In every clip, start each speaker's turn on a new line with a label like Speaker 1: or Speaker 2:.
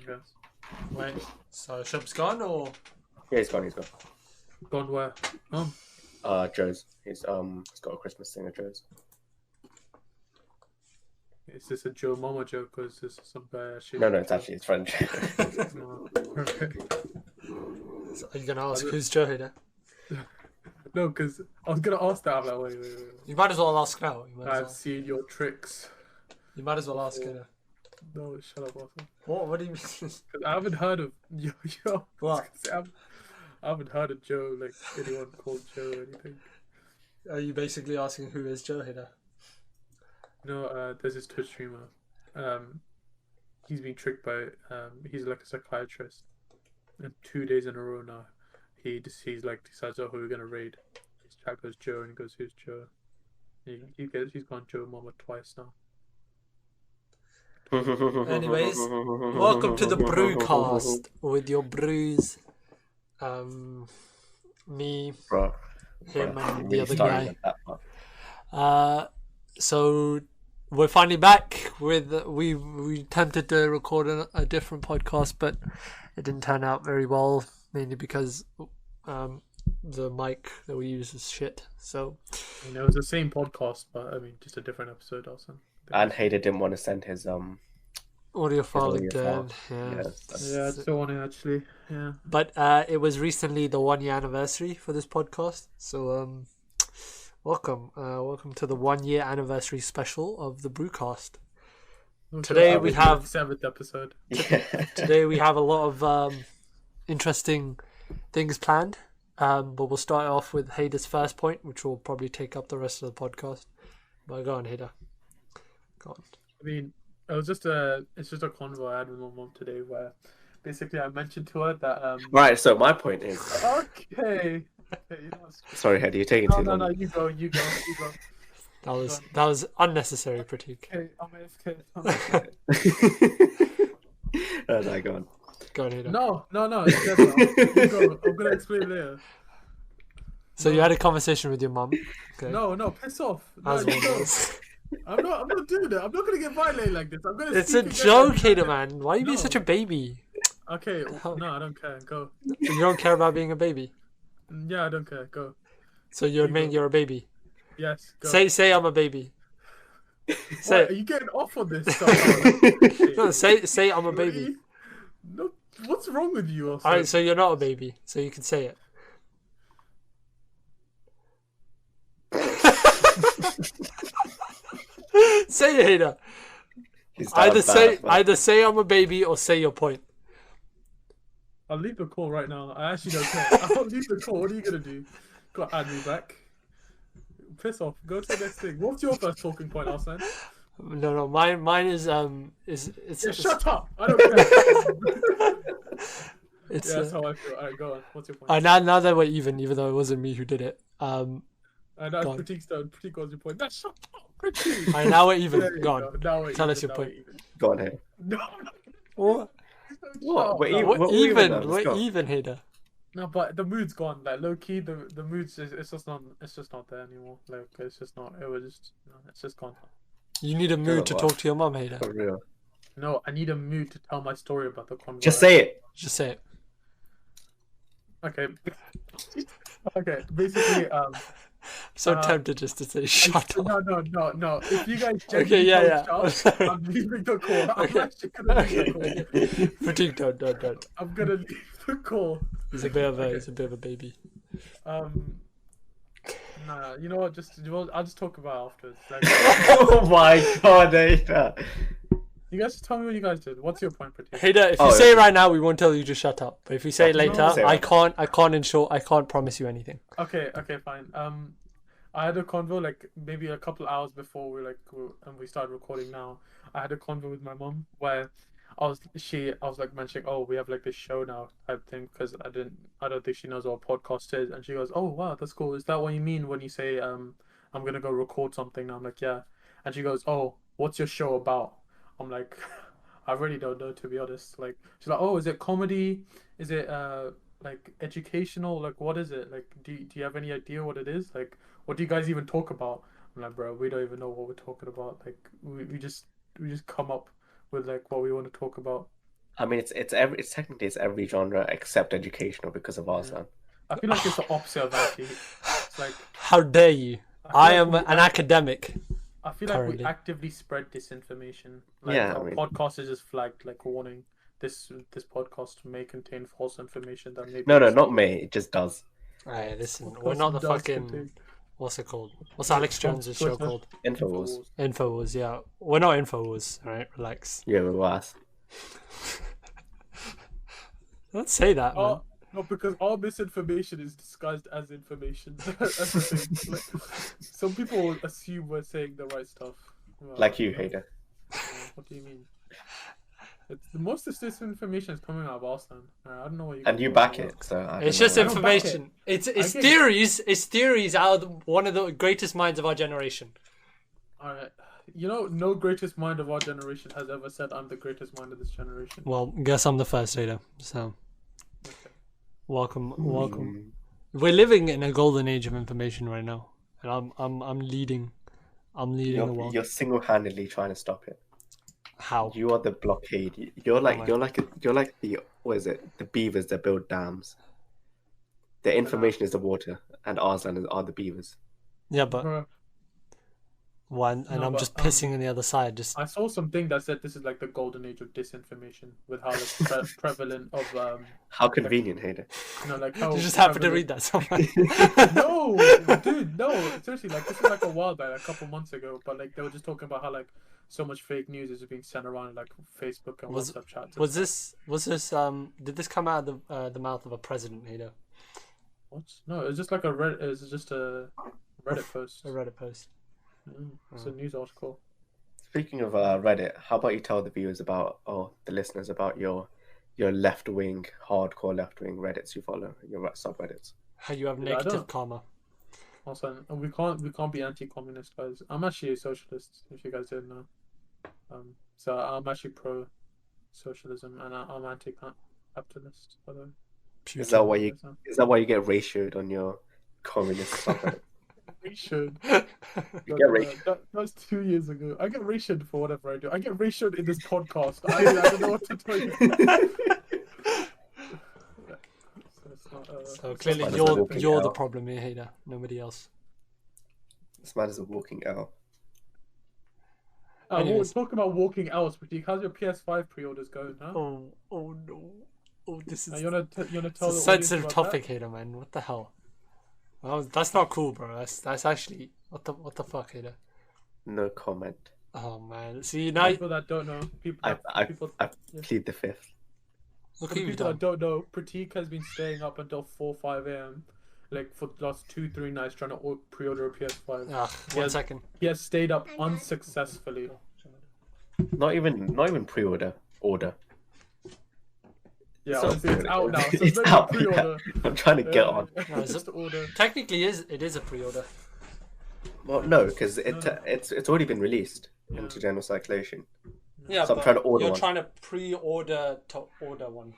Speaker 1: guess.
Speaker 2: Wait, so Shub's gone or?
Speaker 3: Yeah, he's gone.
Speaker 1: Gone where?
Speaker 3: Joe's. He's got a Christmas thing at Joe's.
Speaker 1: Is this a Joe Mama joke or is this some guy actually?
Speaker 3: No, it's actually his friend.
Speaker 1: No. Okay.
Speaker 2: So are you gonna ask who's Joe Hader?
Speaker 1: No, because I was gonna ask that. I'm like, wait.
Speaker 2: You might as well ask now.
Speaker 1: I've seen your tricks.
Speaker 2: You might as well ask her.
Speaker 1: No, shut up, Arthur.
Speaker 2: What do you mean?
Speaker 1: Because I haven't heard of yo.
Speaker 2: What?
Speaker 1: I haven't heard of Joe, like anyone called Joe or anything.
Speaker 2: Are you basically asking who is Joe Hader?
Speaker 1: No, there's this Twitch streamer. He's been tricked by. He's like a psychiatrist, and 2 days in a row now, he's like decides, oh, who we're gonna raid. His chat goes Joe, and he goes, who's Joe? He's gone Joe Mama twice now.
Speaker 2: Anyways, welcome to the Brucast with your brews. Me, him, and the other guy. So we're finally back with we attempted to record a different podcast, but it didn't turn out very well, mainly because the mic that we use is shit. So
Speaker 1: it was the same podcast, but I mean just a different episode also.
Speaker 3: And Hader didn't want to send his
Speaker 2: audio file
Speaker 3: audio
Speaker 2: again.
Speaker 3: file.
Speaker 1: Yeah, I still want it actually. Yeah.
Speaker 2: But it was recently the 1 year anniversary for this podcast. So welcome to the 1 year anniversary special of the Brucast. Today we have
Speaker 1: 7th episode.
Speaker 2: Today we have a lot of interesting things planned. But we'll start off with Hader's first point, which will probably take up the rest of the podcast. But go on, Hader. Go on.
Speaker 1: I mean, it's just a convo I had with my mom today where basically I mentioned to her that
Speaker 3: Right, so my point is
Speaker 1: okay. You know
Speaker 3: sorry, Hader, you're taking too long.
Speaker 1: No, you go.
Speaker 2: That was unnecessary, Pratik.
Speaker 1: Okay, I'm AFK.
Speaker 3: No, go on.
Speaker 2: Go on, Hader.
Speaker 1: No. You go. I'm gonna explain later.
Speaker 2: So you had a conversation with your mum. Okay.
Speaker 1: No, piss off. No,
Speaker 2: As
Speaker 1: you go.
Speaker 2: always.
Speaker 1: I'm not doing that. I'm not gonna get violated like this. I'm gonna.
Speaker 2: It's a joke, Hader, man. Why are you being such a baby?
Speaker 1: Okay, no, I don't care. Go.
Speaker 2: You don't care about being a baby.
Speaker 1: Yeah, I don't care. Go.
Speaker 2: So you admit you're a baby.
Speaker 1: Yes. Go.
Speaker 2: Say I'm a baby. Say
Speaker 1: What, are you getting off on this stuff?
Speaker 2: no. Say I'm a baby.
Speaker 1: Really? No. What's wrong with you? Also?
Speaker 2: All right. So you're not a baby. So you can say it. Say it, Hader. Either say I'm a baby or say your point.
Speaker 1: I'll leave the call right now. I actually don't care. I'll leave the call. What are you gonna do? Go add me back. Piss off. Go to the next thing. What's your first talking point, Arsene?
Speaker 2: No. Mine is
Speaker 1: Shut up. I don't care. That's how I feel. Alright, go on. What's your point?
Speaker 2: Now that we're even though it wasn't me who did it.
Speaker 1: And that's Pratik's turn. Pratik was your point. That's shut up. Pratik.
Speaker 2: Alright, now we're even. Go on. Tell us your point.
Speaker 3: Go on, Hader.
Speaker 1: No.
Speaker 2: What?
Speaker 3: What?
Speaker 2: We're even, Hader.
Speaker 1: No, but the mood's gone. Like low key, the mood's it's just not there anymore. Like it's just not. It's just gone.
Speaker 2: You need a mood to talk to your mum, Hader.
Speaker 3: For real.
Speaker 1: No, I need a mood to tell my story about the convo.
Speaker 3: Just say it.
Speaker 2: Just say it.
Speaker 1: Okay. Okay. Basically,
Speaker 2: So tempted just to say shut up.
Speaker 1: No. If you guys
Speaker 2: Okay, yeah.
Speaker 1: I'm leaving the call. I'm actually gonna leave the call.
Speaker 2: Pratik, don't.
Speaker 1: I'm gonna leave the call.
Speaker 2: He's a bit of a baby.
Speaker 1: Nah, you know what? I'll just talk about it afterwards. Like,
Speaker 3: Oh my god, Hader.
Speaker 1: you guys just tell me what you guys did. What's your point, Pratik?
Speaker 2: Hader, if you say it right now, we won't tell you to shut up. But if you say it later,
Speaker 3: say
Speaker 2: I can't promise you anything.
Speaker 1: Okay, fine. I had a convo like maybe a couple hours before we started recording now. I had a convo with my mom where I was like mentioning, oh, we have like this show now type thing, because I don't think she knows what a podcast is, and she goes, oh wow, that's cool. Is that what you mean when you say I'm gonna go record something? And I'm like, yeah. And she goes, oh, what's your show about? I'm like, I really don't know, to be honest. Like, she's like, oh, is it comedy? Is it like educational? Like, what is it? Like, do you have any idea what it is? Like, what do you guys even talk about? I'm like, bro, we don't even know what we're talking about. Like, we just come up with like what we want to talk about.
Speaker 3: I mean, it's technically it's every genre except educational because of Arslan.
Speaker 1: I feel like it's the opposite of that. It's like,
Speaker 2: how dare you? I am an academic.
Speaker 1: I feel like we actively spread disinformation. Like
Speaker 3: Yeah,
Speaker 1: our podcast is just flagged like warning. This podcast may contain false information that may.
Speaker 3: No, not may. It just does.
Speaker 2: Alright, listen. We're not the fucking. What's it called? What's Alex Jones' show called?
Speaker 3: InfoWars.
Speaker 2: InfoWars, yeah. We're not InfoWars, alright? Relax.
Speaker 3: Yeah, we're worse.
Speaker 2: Don't say that, man.
Speaker 1: No, because all misinformation is disguised as information. That's the thing. Like, some people assume we're saying the right stuff. Well,
Speaker 3: like you, Hader.
Speaker 1: What do you mean? The most of this information is coming out of Arslan. I don't know what you.
Speaker 3: And you back it, so
Speaker 2: it's just information. It's theories. It's theories out of one of the greatest minds of our generation.
Speaker 1: All right. You know, no greatest mind of our generation has ever said I'm the greatest mind of this generation.
Speaker 2: Well, guess I'm the first, Hader. So.
Speaker 1: Okay.
Speaker 2: Welcome. We're living in a golden age of information right now, and I'm leading. The world.
Speaker 3: You're single-handedly trying to stop it.
Speaker 2: How?
Speaker 3: You are the blockade. You're like the what is it? The beavers that build dams. The information is the water, and Arslan are the beavers.
Speaker 2: Yeah, but one, and I'm just pissing on the other side. Just
Speaker 1: I saw something that said this is like the golden age of disinformation with how like, prevalent of
Speaker 3: How convenient, Hader.
Speaker 1: You know, like how
Speaker 2: you just happen to read that somewhere.
Speaker 1: No, dude, no. Seriously, like this is like a while back, a couple months ago. But like they were just talking about how like so much fake news is being sent around like Facebook and WhatsApp chats.
Speaker 2: Was this did this come out of the mouth of a president, Hader?
Speaker 1: What? No, it was just like a Reddit. It was just a Reddit post.
Speaker 2: A Reddit post.
Speaker 1: It's a news article.
Speaker 3: Speaking of Reddit, how about you tell the viewers about, or the listeners about your left-wing, hardcore left-wing Reddits you follow, your subreddits?
Speaker 2: How you have negative karma.
Speaker 1: Also, we can't be anti-communist, guys. I'm actually a socialist, if you guys didn't know. So I'm actually pro-socialism and I'm anti-capitalist. By the way.
Speaker 3: Is that why you get ratioed on your communist subreddit?
Speaker 1: Ratioed.
Speaker 3: That
Speaker 1: was 2 years ago. I get ratioed for whatever I do. I get ratioed in this podcast. I don't know what to tell you.
Speaker 2: So clearly you're the problem here, Hader. Nobody else.
Speaker 3: This man is a walking L.
Speaker 1: We're talking about walking L's, Pratik. How's your PS5 pre-orders going, huh?
Speaker 2: Oh no. Oh, this is.
Speaker 1: You wanna tell
Speaker 2: it's a sensitive topic, Hader, man. What the hell? Well, that's not cool, bro. That's actually what the fuck, Hader.
Speaker 3: No comment.
Speaker 2: Oh man, see now.
Speaker 1: People that don't know,
Speaker 3: I plead the fifth.
Speaker 1: For people that don't know, Pratik has been staying up until 4-5 a.m. like for the last 2-3 nights trying to pre-order a PS5.
Speaker 2: One second.
Speaker 1: He has stayed up unsuccessfully.
Speaker 3: Not even pre-order. Order.
Speaker 1: Yeah, it's out now. So
Speaker 3: it's out.
Speaker 1: Pre-order.
Speaker 3: Yeah. I'm trying to get on.
Speaker 2: No,
Speaker 1: just order.
Speaker 2: Technically, it is a pre-order.
Speaker 3: Well, no, because it's already been released into general circulation.
Speaker 2: Yeah,
Speaker 3: so I'm trying to order.
Speaker 2: You're trying to pre-order to order one.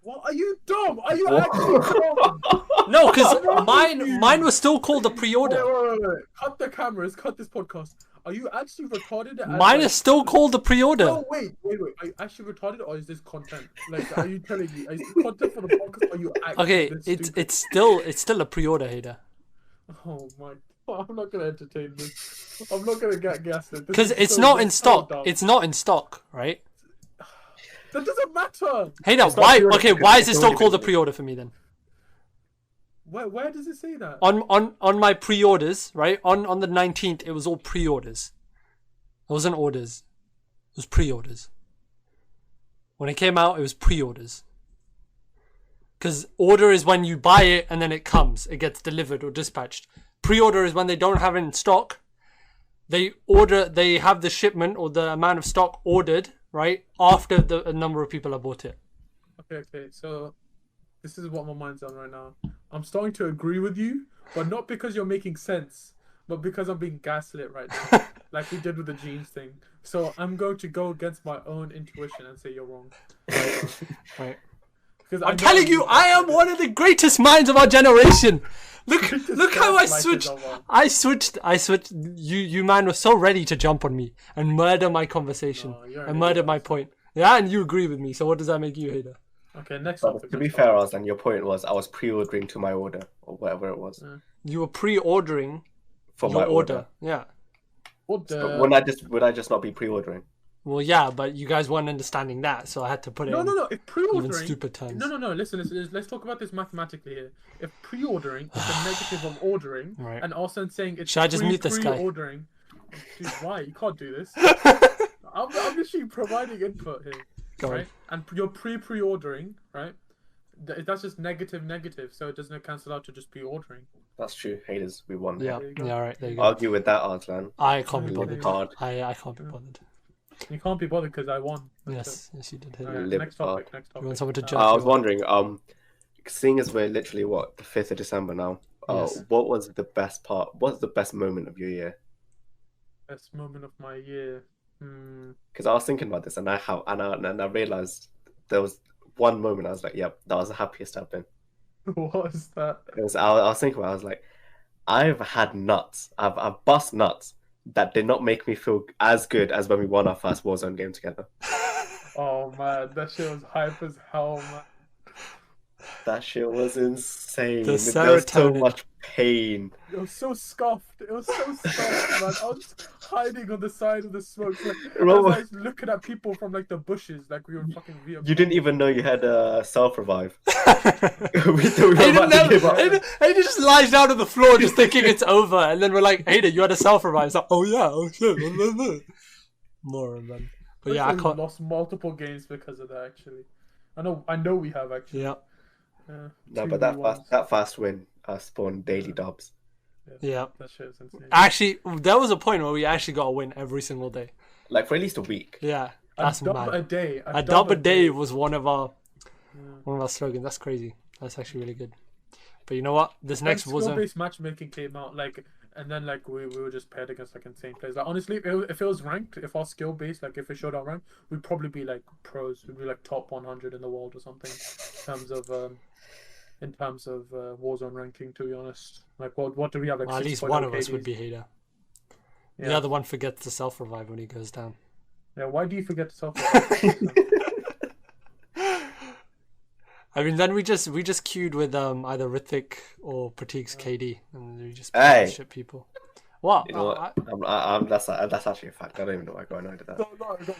Speaker 1: What? Are you dumb? Are you actually dumb?
Speaker 2: No, because mine was still called a pre-order.
Speaker 1: Wait. Cut the cameras. Cut this podcast. Are you actually retarded?
Speaker 2: Mine is still called a pre-order.
Speaker 1: No, wait. Are you actually retarded, or is this content? Like, are you telling me? Is this content for the podcast? Or are you actually
Speaker 2: okay? It's still a pre-order, Hader.
Speaker 1: Oh my! I'm not gonna entertain this. I'm not gonna get gaslit.
Speaker 2: Because it's not in stock. It's not in stock, right?
Speaker 1: That doesn't matter.
Speaker 2: Hader, why? Okay, why is it still called a pre-order for me then?
Speaker 1: Where does it say that?
Speaker 2: On my pre-orders, right? On the 19th, it was all pre-orders. It wasn't orders. It was pre-orders. When it came out, it was pre-orders. Because order is when you buy it and then it comes. It gets delivered or dispatched. Pre-order is when they don't have it in stock. They have the shipment or the amount of stock ordered, right? After a number of people have bought it.
Speaker 1: Okay. So this is what my mind's on right now. I'm starting to agree with you, but not because you're making sense, but because I'm being gaslit right now, like we did with the jeans thing. So I'm going to go against my own intuition and say you're wrong.
Speaker 2: Right.
Speaker 1: Because
Speaker 2: I'm telling you, I am one of the greatest minds of our generation. Look how I switched. I switched. You man was so ready to jump on me and murder my conversation and murder my point. Yeah, and you agree with me. So what does that make you, hater?
Speaker 1: Okay, next
Speaker 3: But
Speaker 1: topic.
Speaker 3: to be fair, Aslan, your point was I was pre-ordering to my order or whatever it was
Speaker 2: You were pre-ordering
Speaker 3: for
Speaker 2: your
Speaker 3: my
Speaker 2: order. Yeah.
Speaker 1: What
Speaker 3: But
Speaker 1: the?
Speaker 3: would I just not be pre-ordering?
Speaker 2: Well, yeah, but you guys weren't understanding that, so I had to put it in
Speaker 1: No. If pre-ordering,
Speaker 2: even stupid terms.
Speaker 1: No. Listen. Let's talk about this mathematically here. If pre-ordering is the negative of ordering,
Speaker 2: Right.
Speaker 1: and also saying it's
Speaker 2: Should I just mute this guy?
Speaker 1: Pre-ordering, dude, why? You can't do this. I'm literally providing input here, right? And you're pre-ordering, right? That's just negative, so it doesn't cancel out to just pre-ordering.
Speaker 3: That's true. Haters, we won.
Speaker 2: Yeah, all right, there you go.
Speaker 3: Argue with that, Arslan.
Speaker 2: I can't be bothered.
Speaker 3: Card.
Speaker 2: I can't be bothered.
Speaker 1: You can't be bothered because I won.
Speaker 2: Yes, you did.
Speaker 1: Right, next topic.
Speaker 2: You want someone to judge?
Speaker 3: I was wondering, seeing as we're literally the 5th of December now,
Speaker 2: Yes.
Speaker 3: what was the best part? What's the best moment of your year?
Speaker 1: Best moment of my year.
Speaker 3: Because I was thinking about this, and I realized there was one moment I was like, "Yep, that was the happiest I've been."
Speaker 1: What was that?
Speaker 3: I was thinking about it, I was like, I've had nuts. I've bust nuts that did not make me feel as good as when we won our first Warzone game together.
Speaker 1: Oh man, that shit was hype as hell, man.
Speaker 3: That shit was insane.
Speaker 2: The
Speaker 3: There was so
Speaker 2: serotonin.
Speaker 3: much pain.
Speaker 1: It was so scuffed. It was so scuffed, man. I was just hiding on the side of the smoke. Like, I was like, looking at people from like the bushes, like we were fucking Vietnam.
Speaker 3: You didn't even know you had a self-revive.
Speaker 2: He just lies down on the floor just thinking it's over, and then we're like, "Hey, you had a self-revive." It's like, "Oh yeah, oh shit." More of them. But yeah, I can't.
Speaker 1: Lost multiple games because of that. Actually, I know we have actually.
Speaker 2: Yeah.
Speaker 3: No, but that fast win spawned daily dubs.
Speaker 2: Yeah.
Speaker 1: That shit is insane.
Speaker 2: Actually, there was a point where we actually got a win every single day.
Speaker 3: Like for at least a week.
Speaker 2: Yeah, that's mad.
Speaker 1: A day.
Speaker 2: A dub a day was one of our slogans. That's crazy. That's actually really good. But you know what? This next was
Speaker 1: skill-based matchmaking came out and then like we were just paired against like insane players. Like honestly, if it was ranked, if our skill-based, like if it showed our rank, we'd probably be like pros. We'd be like top 100 in the world or something in terms of Warzone ranking. To be honest, like what do we have? Like
Speaker 2: at least one of us would be hater.
Speaker 1: Yeah.
Speaker 2: The other one forgets to self-revive when he goes down.
Speaker 1: Yeah, why do you forget to self-revive?
Speaker 2: I mean, then we just queued with either Rithik or Pratik's KD, and we just shit people. What?
Speaker 3: You know what? That's actually a fact. I don't even know why I got annoyed at that.
Speaker 1: No, I got rounded down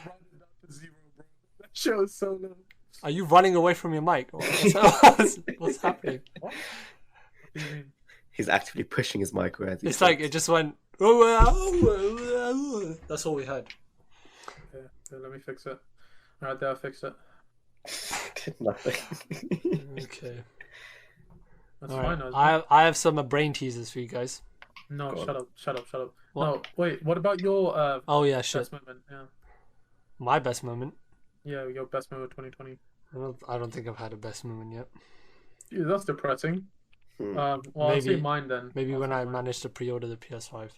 Speaker 1: to 0, bro. That shit was so low.
Speaker 2: Are you running away from your mic? What's happening?
Speaker 1: What do you mean?
Speaker 3: He's actively pushing his mic away.
Speaker 2: It's like it just went. That's all we heard.
Speaker 1: Okay, let me fix it. Alright, there, I fixed it.
Speaker 3: Did nothing.
Speaker 2: Okay.
Speaker 1: That's
Speaker 2: All right.
Speaker 1: fine.
Speaker 2: I have some brain teasers for you guys.
Speaker 1: No, shut up.
Speaker 2: What?
Speaker 1: No, wait. What about your
Speaker 2: oh yeah, shit.
Speaker 1: best moment? Yeah,
Speaker 2: My best moment.
Speaker 1: yeah, your best moment 2020.
Speaker 2: I don't think I've had a best moment yet.
Speaker 1: Yeah, that's depressing. Well,
Speaker 2: Maybe,
Speaker 1: I'll say mine then.
Speaker 2: Maybe when I managed to pre-order the PS5.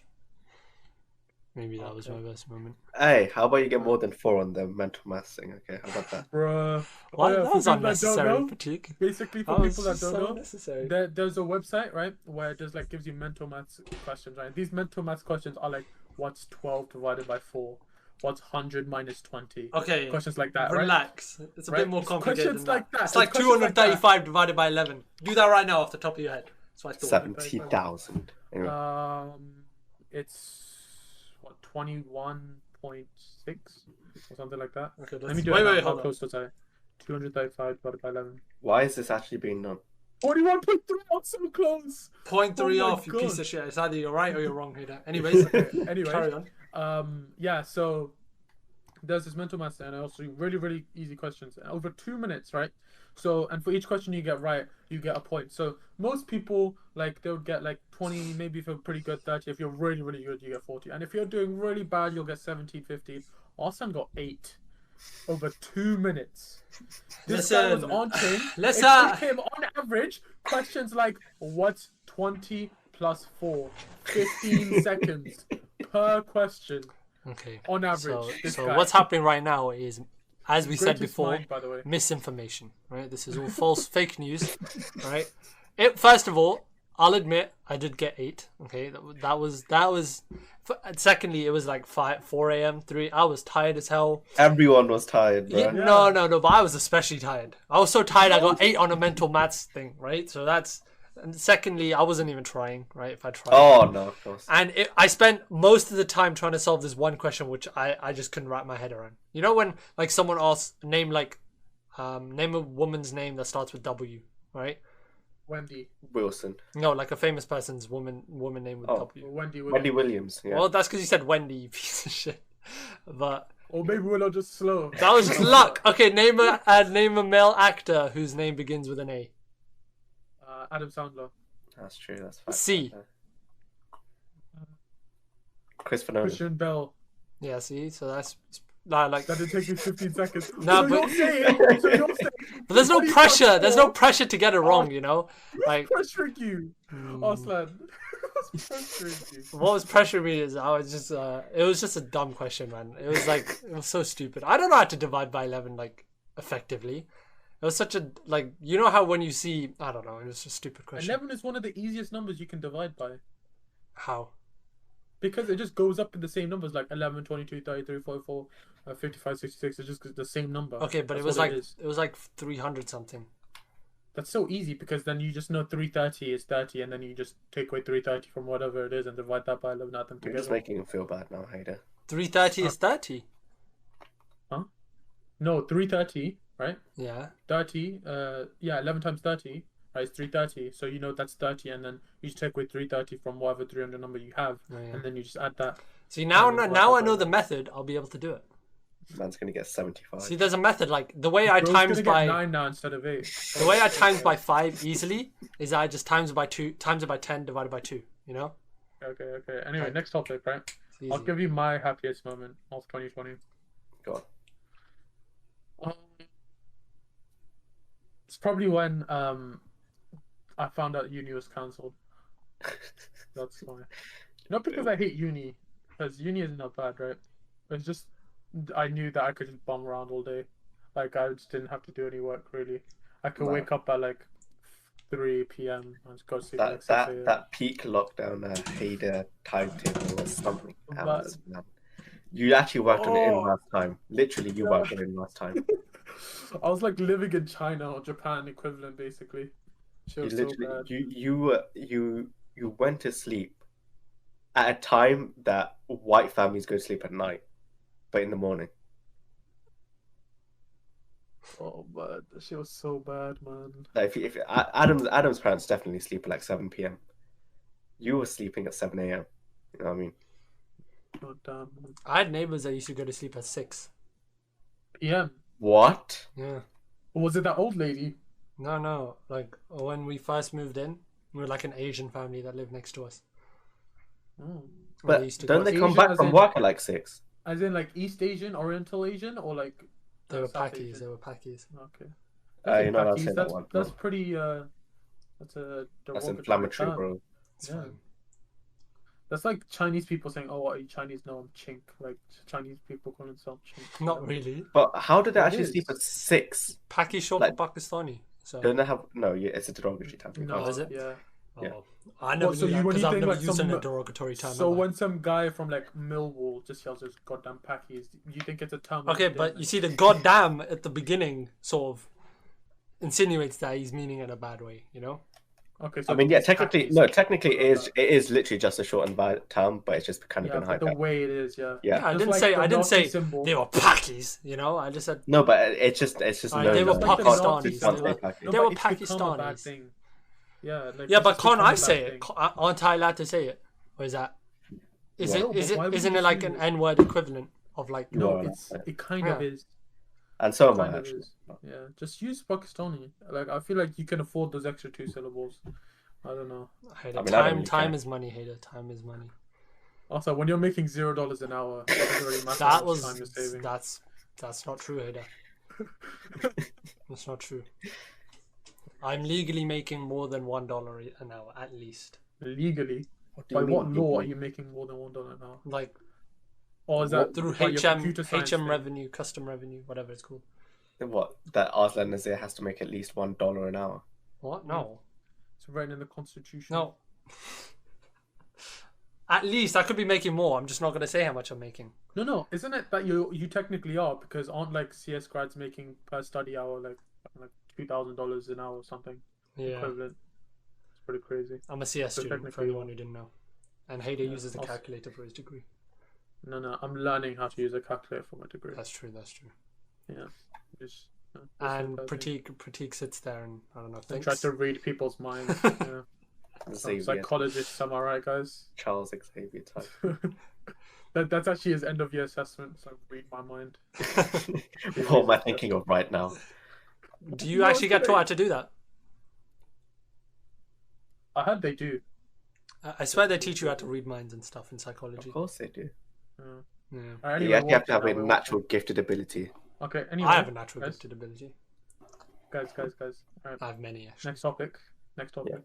Speaker 2: Maybe that was my best moment.
Speaker 3: Hey, how about you get more than 4 on the mental maths thing? Okay, how about that?
Speaker 1: Bruh.
Speaker 2: What?
Speaker 1: Yeah,
Speaker 2: That was
Speaker 1: for people that
Speaker 2: unnecessary,
Speaker 1: don't know,
Speaker 2: Pratik.
Speaker 1: basically, for
Speaker 2: That
Speaker 1: people that
Speaker 2: was
Speaker 1: don't
Speaker 2: so
Speaker 1: know,
Speaker 2: unnecessary.
Speaker 1: there's a website, right, where it just like gives you mental maths questions, right? These mental maths questions are like, what's 12 divided by 4? What's 100 minus 20?
Speaker 2: Okay.
Speaker 1: Questions like that,
Speaker 2: Relax.
Speaker 1: right?
Speaker 2: It's a bit more complicated
Speaker 1: Questions
Speaker 2: than
Speaker 1: like that.
Speaker 2: It's like
Speaker 1: It's questions like
Speaker 2: 235 divided by 11. Do that right now off the top of your head. So I thought.
Speaker 3: 70,000. Anyway.
Speaker 1: It's what 21.6 or something like that.
Speaker 2: Okay,
Speaker 1: let me do
Speaker 2: wait,
Speaker 1: it. How
Speaker 2: hold
Speaker 1: close was I? 235 divided by 11.
Speaker 3: Why is this actually being done?
Speaker 1: 41.3. I'm so close.
Speaker 2: 0.3
Speaker 1: Oh my
Speaker 2: off, you
Speaker 1: God.
Speaker 2: piece of shit. It's either you're right or you're wrong, hater. Anyways,
Speaker 1: Anyway,
Speaker 2: carry on.
Speaker 1: yeah. So there's this mental maths and also really, really easy questions. And over 2 minutes, right? So, and for each question you get right, you get a point. So most people, like, they would get like 20, maybe if you're pretty good, 30. If you're really, really good, you get 40. And if you're doing really bad, you'll get 17, 15. Austin got 8 over 2 minutes. This guy was on chain. It came on average questions like, what's 20 plus 4? 15 seconds per question.
Speaker 2: Okay.
Speaker 1: On average.
Speaker 2: So what's happening right now is, as we said before,
Speaker 1: mind, by the way.
Speaker 2: misinformation, right? This is all false, fake news, right? First of all, I'll admit I did get 8. Okay, that was. Secondly, it was like 4 a.m. 3. I was tired as hell.
Speaker 3: Everyone was tired, bro.
Speaker 2: Yeah, no, but I was especially tired. I was so tired I got 8 on a mental maths thing, right? So that's. And secondly, I wasn't even trying, right? If I tried.
Speaker 3: Oh no, of course.
Speaker 2: And I spent most of the time trying to solve this one question, which I just couldn't wrap my head around. You know when like someone asks name a woman's name that starts with W, right?
Speaker 1: Wendy
Speaker 3: Wilson.
Speaker 2: No, like a famous person's woman name with W.
Speaker 3: Wendy Williams. Yeah.
Speaker 2: Well, that's because you said Wendy, you piece of shit. But
Speaker 1: or maybe we're not just slow.
Speaker 2: That was just luck. Okay, name a male actor whose name begins with an A.
Speaker 1: Adam Sandler.
Speaker 3: That's true. That's fine.
Speaker 2: C.
Speaker 3: Christopher Nolan.
Speaker 1: Christian Bell.
Speaker 2: Yeah, see, so that's like
Speaker 1: that did take me 15 seconds.
Speaker 2: No, but but there's no pressure. There's no pressure to get it wrong, you know. Like
Speaker 1: pressuring you, Arslan.
Speaker 2: What was pressuring me is I was just it was just a dumb question, man. It was like it was so stupid. I don't know how to divide by 11 like effectively. It was such a like you know how when you see I don't know, it was a stupid question.
Speaker 1: 11 is one of the easiest numbers you can divide by.
Speaker 2: How?
Speaker 1: Because it just goes up in the same numbers like 11, 22, 33, 44, 55, 66. It's just the same number.
Speaker 2: Okay, but it was like 300 something.
Speaker 1: That's so easy because then you just know 330 is 30 and then you just take away 330 from whatever it is and divide that by 11, add them together.
Speaker 3: You're just making him feel bad now, Hader.
Speaker 2: 330 is 30.
Speaker 1: Huh? No, 330, right?
Speaker 2: Yeah.
Speaker 1: 30, 11 times 30, right, it's 330. So you know that's 30 and then you just take away 330 from whatever 300 number you have and then you just add that.
Speaker 2: See, now I know the method, I'll be able to do it.
Speaker 3: Man's gonna get 75.
Speaker 2: See, there's a method like the way I times by
Speaker 1: 9 now instead of 8.
Speaker 2: The way I times by 5 easily is I just times it by 10 divided by 2. You know.
Speaker 1: Okay. Anyway, next topic, right? I'll give you my happiest moment of 2020.
Speaker 3: Go on.
Speaker 1: It's probably when I found out uni was cancelled. That's why. Not because I hate uni, because uni isn't that bad, right? It's just I knew that I could just bum around all day. Like I just didn't have to do any work really. I could wake up at like 3 p.m. and just go to sleep at like 6 a.m.
Speaker 3: That peak lockdown Hader timetable was something else, man. You actually worked on it in last time. Literally, you worked on it in last time.
Speaker 1: I was like living in China or Japan equivalent, basically.
Speaker 3: You went to sleep at a time that white families go to sleep at night, but in the morning.
Speaker 1: Oh man, that shit was so bad, man.
Speaker 3: Like if Adam's parents definitely sleep at like 7 p.m. You were sleeping at 7 a.m. You know what I mean?
Speaker 1: Oh, damn.
Speaker 2: I had neighbors that used to go to sleep at 6
Speaker 1: p.m.
Speaker 3: What?
Speaker 2: Yeah.
Speaker 1: Was it that old lady?
Speaker 2: No. Like when we first moved in, we were like an Asian family that lived next to us.
Speaker 1: Oh.
Speaker 3: But don't they come back from work at like 6?
Speaker 1: As in like East Asian, Oriental Asian, or like
Speaker 2: they were Pakis. They were Pakis.
Speaker 1: Okay.
Speaker 3: You know Pakis, that's, that one,
Speaker 1: that's pretty. That's
Speaker 3: inflammatory,
Speaker 1: term.
Speaker 3: bro.
Speaker 1: Yeah. That's like Chinese people saying, "Oh, are you Chinese?" No, I'm chink. Like Chinese people call themselves chink.
Speaker 2: Not really.
Speaker 3: But how did they actually sleep at 6?
Speaker 2: Paki short for Pakistani. So
Speaker 3: don't they have? No, it's a derogatory term.
Speaker 1: No,
Speaker 2: is it?
Speaker 1: Yeah.
Speaker 3: Yeah.
Speaker 2: I never knew that because I've never used a derogatory term.
Speaker 1: So when some guy from like Millwall just yells his goddamn Pakis, you think it's a term?
Speaker 2: Okay, but you see the goddamn at the beginning sort of insinuates that he's meaning it in a bad way, you know?
Speaker 1: Okay, so
Speaker 3: I mean, yeah, technically it is literally just a shortened term, but it's just kind of been hyped
Speaker 1: the
Speaker 3: up.
Speaker 1: way it is, yeah.
Speaker 2: I didn't say they were Pakis, you know. I just said
Speaker 3: no, but it's just
Speaker 2: they were Pakistanis. They were Pakistanis.
Speaker 1: Yeah,
Speaker 2: but can't I say it? Aren't I allowed to say it? Or is that? Isn't it like an N-word equivalent of like?
Speaker 1: No, it kind of is.
Speaker 3: And so am I actually.
Speaker 1: Yeah, just use Pakistani. Like I feel like you can afford those extra 2 syllables. I don't know.
Speaker 2: Time is money, Hader. Time is money.
Speaker 1: Also, when you're making $0 an hour, it doesn't really matter how much time you're saving.
Speaker 2: That's not true, Hader. That's not true. I'm legally making more than $1 an hour, at least.
Speaker 1: Legally? By what law are you making more than $1 an hour?
Speaker 2: Like,
Speaker 1: or is that
Speaker 2: through HM revenue, custom revenue, whatever it's called?
Speaker 3: What? That Arslan Nazir has to make at least $1 an hour?
Speaker 2: What? No.
Speaker 1: It's written in the Constitution.
Speaker 2: No. At least I could be making more. I'm just not going to say how much I'm making.
Speaker 1: No. Isn't it that you technically are? Because aren't like CS grads making per study hour like $2,000 an hour or something equivalent? It's pretty crazy.
Speaker 2: I'm a CS student, for anyone who didn't know. And Hader uses a calculator for his degree.
Speaker 1: No. I'm learning how to use a calculator for my degree.
Speaker 2: That's true.
Speaker 1: Yeah. Just.
Speaker 2: And Pratik sits there and I don't know.
Speaker 1: And tries to read people's minds. Yeah. Psychologist, am I right, guys?
Speaker 3: Charles Xavier type.
Speaker 1: That's actually his end of year assessment. So read my mind.
Speaker 3: What am I thinking of right now?
Speaker 2: Do you actually get taught how to do that?
Speaker 1: I heard they do.
Speaker 2: I swear they teach you how to read minds and stuff in psychology.
Speaker 3: Of course they do.
Speaker 1: Yeah.
Speaker 3: You have to have a natural gifted ability.
Speaker 1: Okay. Anyway,
Speaker 2: I have a natural gifted ability.
Speaker 1: Guys. All right.
Speaker 2: I have many actually.
Speaker 1: Next topic.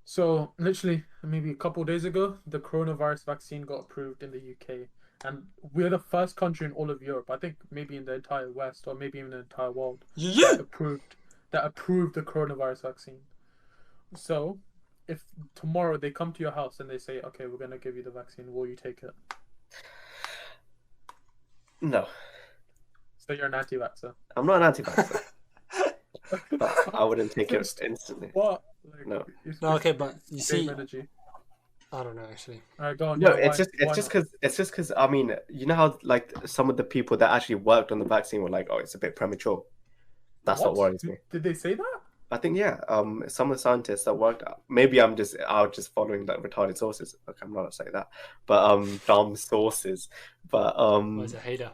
Speaker 1: So literally maybe a couple of days ago, the coronavirus vaccine got approved in the UK, and we're the first country in all of Europe, I think maybe in the entire West or maybe even the entire world, that approved the coronavirus vaccine. So if tomorrow they come to your house and they say, okay, we're gonna give you the vaccine, will you take it?
Speaker 3: No.
Speaker 1: So you're an anti-vaxxer?
Speaker 3: I'm not an anti-vaxxer. But I wouldn't take it instantly.
Speaker 1: What?
Speaker 2: No, okay, but you see,
Speaker 1: energy.
Speaker 2: I don't know actually.
Speaker 1: All right, go on.
Speaker 3: No, it's just because I mean, you know how like some of the people that actually worked on the vaccine were like, oh, it's a bit premature. That's what worries me.
Speaker 1: Did they say that?
Speaker 3: I think some of the scientists that worked. Maybe I'm just following like retarded sources. Okay, I'm not gonna say that, but dumb sources. But
Speaker 2: Where's a hater?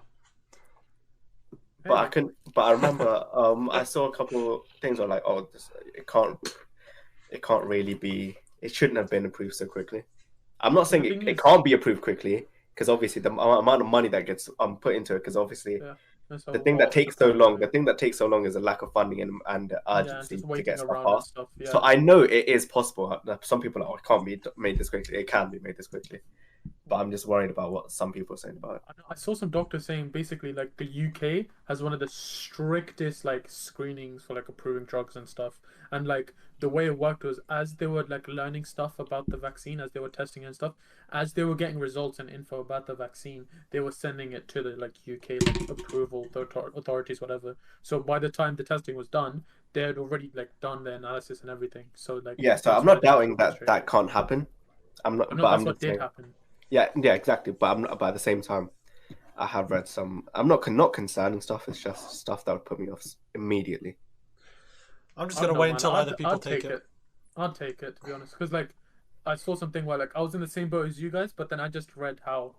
Speaker 3: But I remember I saw a couple things were like, oh, it can't really be. It shouldn't have been approved so quickly. I'm not saying it can't be approved quickly because obviously the amount of money that gets put into it. Because obviously the thing that takes so long is a lack of funding and urgency to get stuff passed. So I know it is possible. Some people are like, it can't be made this quickly. It can be made this quickly. But I'm just worried about what some people are saying about it.
Speaker 1: I saw some doctors saying basically like the UK has one of the strictest like screenings for like approving drugs and stuff. And like the way it worked was as they were like learning stuff about the vaccine, as they were testing and stuff, as they were getting results and info about the vaccine, they were sending it to the like UK like approval, the authorities, whatever. So by the time the testing was done, they had already like done the analysis and everything. So like
Speaker 3: so I'm not doubting that can't happen. I'm not.
Speaker 1: No,
Speaker 3: but
Speaker 1: that's
Speaker 3: I'm
Speaker 1: what did
Speaker 3: saying,
Speaker 1: happen.
Speaker 3: Yeah, exactly. But at the same time, I have read some. I'm not concerning stuff. It's just stuff that would put me off immediately.
Speaker 2: I'm just gonna wait until other people take it.
Speaker 1: I'd take it to be honest, because like I saw something where like I was in the same boat as you guys, but then I just read how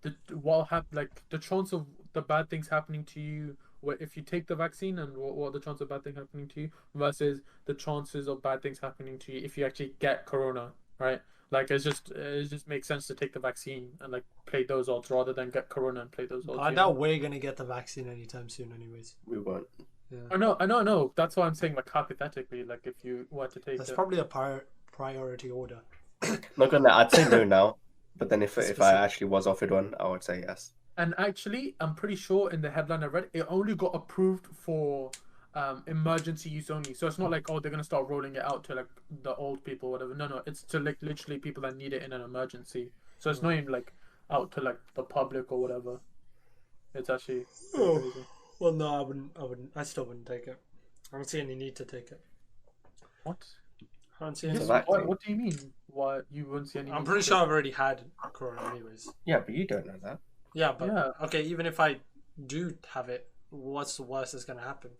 Speaker 1: the chance of the bad things happening to you if you take the vaccine, and what are the chances of bad things happening to you versus the chances of bad things happening to you if you actually get corona, right? Like it just makes sense to take the vaccine and like play those odds rather than get corona and play those odds.
Speaker 2: I doubt we're gonna get the vaccine anytime soon, anyways.
Speaker 3: We won't.
Speaker 1: Yeah. I know. That's why I'm saying like hypothetically, like if you were to take
Speaker 2: that's probably a priority order.
Speaker 3: Not gonna. I'd say no now, but then if I actually was offered one, I would say yes.
Speaker 1: And actually, I'm pretty sure in the headline I read, it only got approved for emergency use only. So it's not like, oh, they're gonna start rolling it out to like the old people or whatever. No, it's to like literally people that need it in an emergency. So it's not even like out to like the public or whatever. It's actually crazy.
Speaker 2: Well, no, I wouldn't. I still wouldn't take it. I don't see any need to take it.
Speaker 1: What?
Speaker 2: I don't see any.
Speaker 1: What do you mean? Why you wouldn't see any?
Speaker 2: I'm pretty sure I've already had corona, anyways.
Speaker 3: Yeah, but you don't know that.
Speaker 2: Yeah, but okay. Even if I do have it, what's the worst that's gonna happen?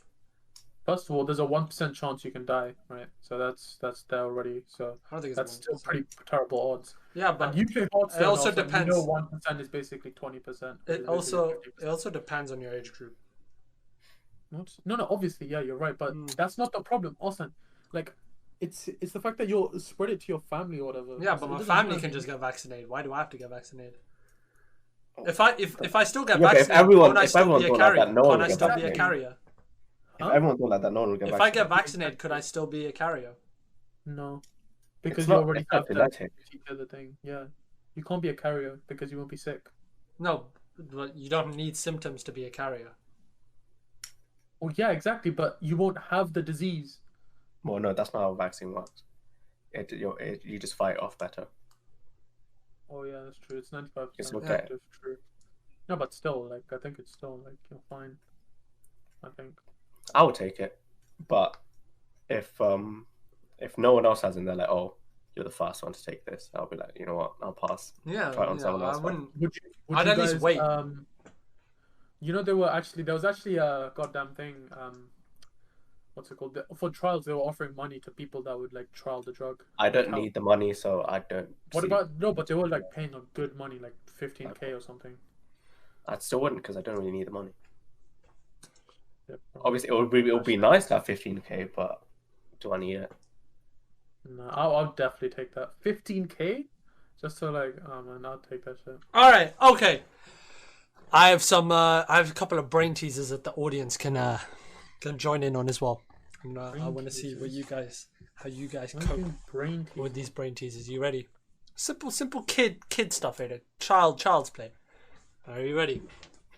Speaker 1: First of all, there's a 1% chance you can die, right? So that's there already. So
Speaker 2: I don't think
Speaker 1: that's still pretty terrible odds.
Speaker 2: Yeah, but
Speaker 1: UK odds
Speaker 2: it also depends.
Speaker 1: You know, 1% is basically 20%.
Speaker 2: It also depends on your age group.
Speaker 1: What? No, obviously, yeah, you're right, but that's not the problem. Also, like, it's the fact that you'll spread it to your family or whatever.
Speaker 2: Yeah, but my family can just get vaccinated. Why do I have to get vaccinated? If I still get vaccinated, can I still be a carrier? Can I still be a carrier?
Speaker 3: If everyone thought like that, no one would get vaccinated.
Speaker 2: If I get vaccinated, could I still be a carrier?
Speaker 1: No, because you already have the other thing. Yeah, you can't be a carrier because you won't be sick.
Speaker 2: No, but you don't need symptoms to be a carrier.
Speaker 1: Oh yeah, exactly. But you won't have the disease.
Speaker 3: Well, no, that's not how a vaccine works. You just fight off better.
Speaker 1: Oh yeah, that's true. It's 95%
Speaker 3: It's okay.
Speaker 1: effective. True. No, but still, like I think it's still like you're fine. I think.
Speaker 3: I would take it, but if no one else has it, they're like, oh, you're the first one to take this. I'll be like, you know what? I'll pass.
Speaker 2: Yeah,
Speaker 3: Try it on someone else.
Speaker 2: I wouldn't.
Speaker 1: Would
Speaker 2: I'd
Speaker 1: you
Speaker 2: at least
Speaker 1: guys,
Speaker 2: wait.
Speaker 1: You know, there was actually a goddamn thing. What's it called? For trials, they were offering money to people that would like trial the drug.
Speaker 3: I don't need the money, so I don't.
Speaker 1: What about no? But they were like paying a good money, like 15K or something.
Speaker 3: I still wouldn't because I don't really need the money.
Speaker 1: Yeah,
Speaker 3: Obviously, it would be nice to have 15K, but do I need it?
Speaker 1: No, I'll definitely take that 15K, just to like, oh man, I'll take that shit.
Speaker 2: All right, okay. I have a couple of brain teasers that the audience can join in on as well. And, I want to see how you guys cope with these brain teasers. You ready? Simple kid stuff here. Child's play. Are you ready?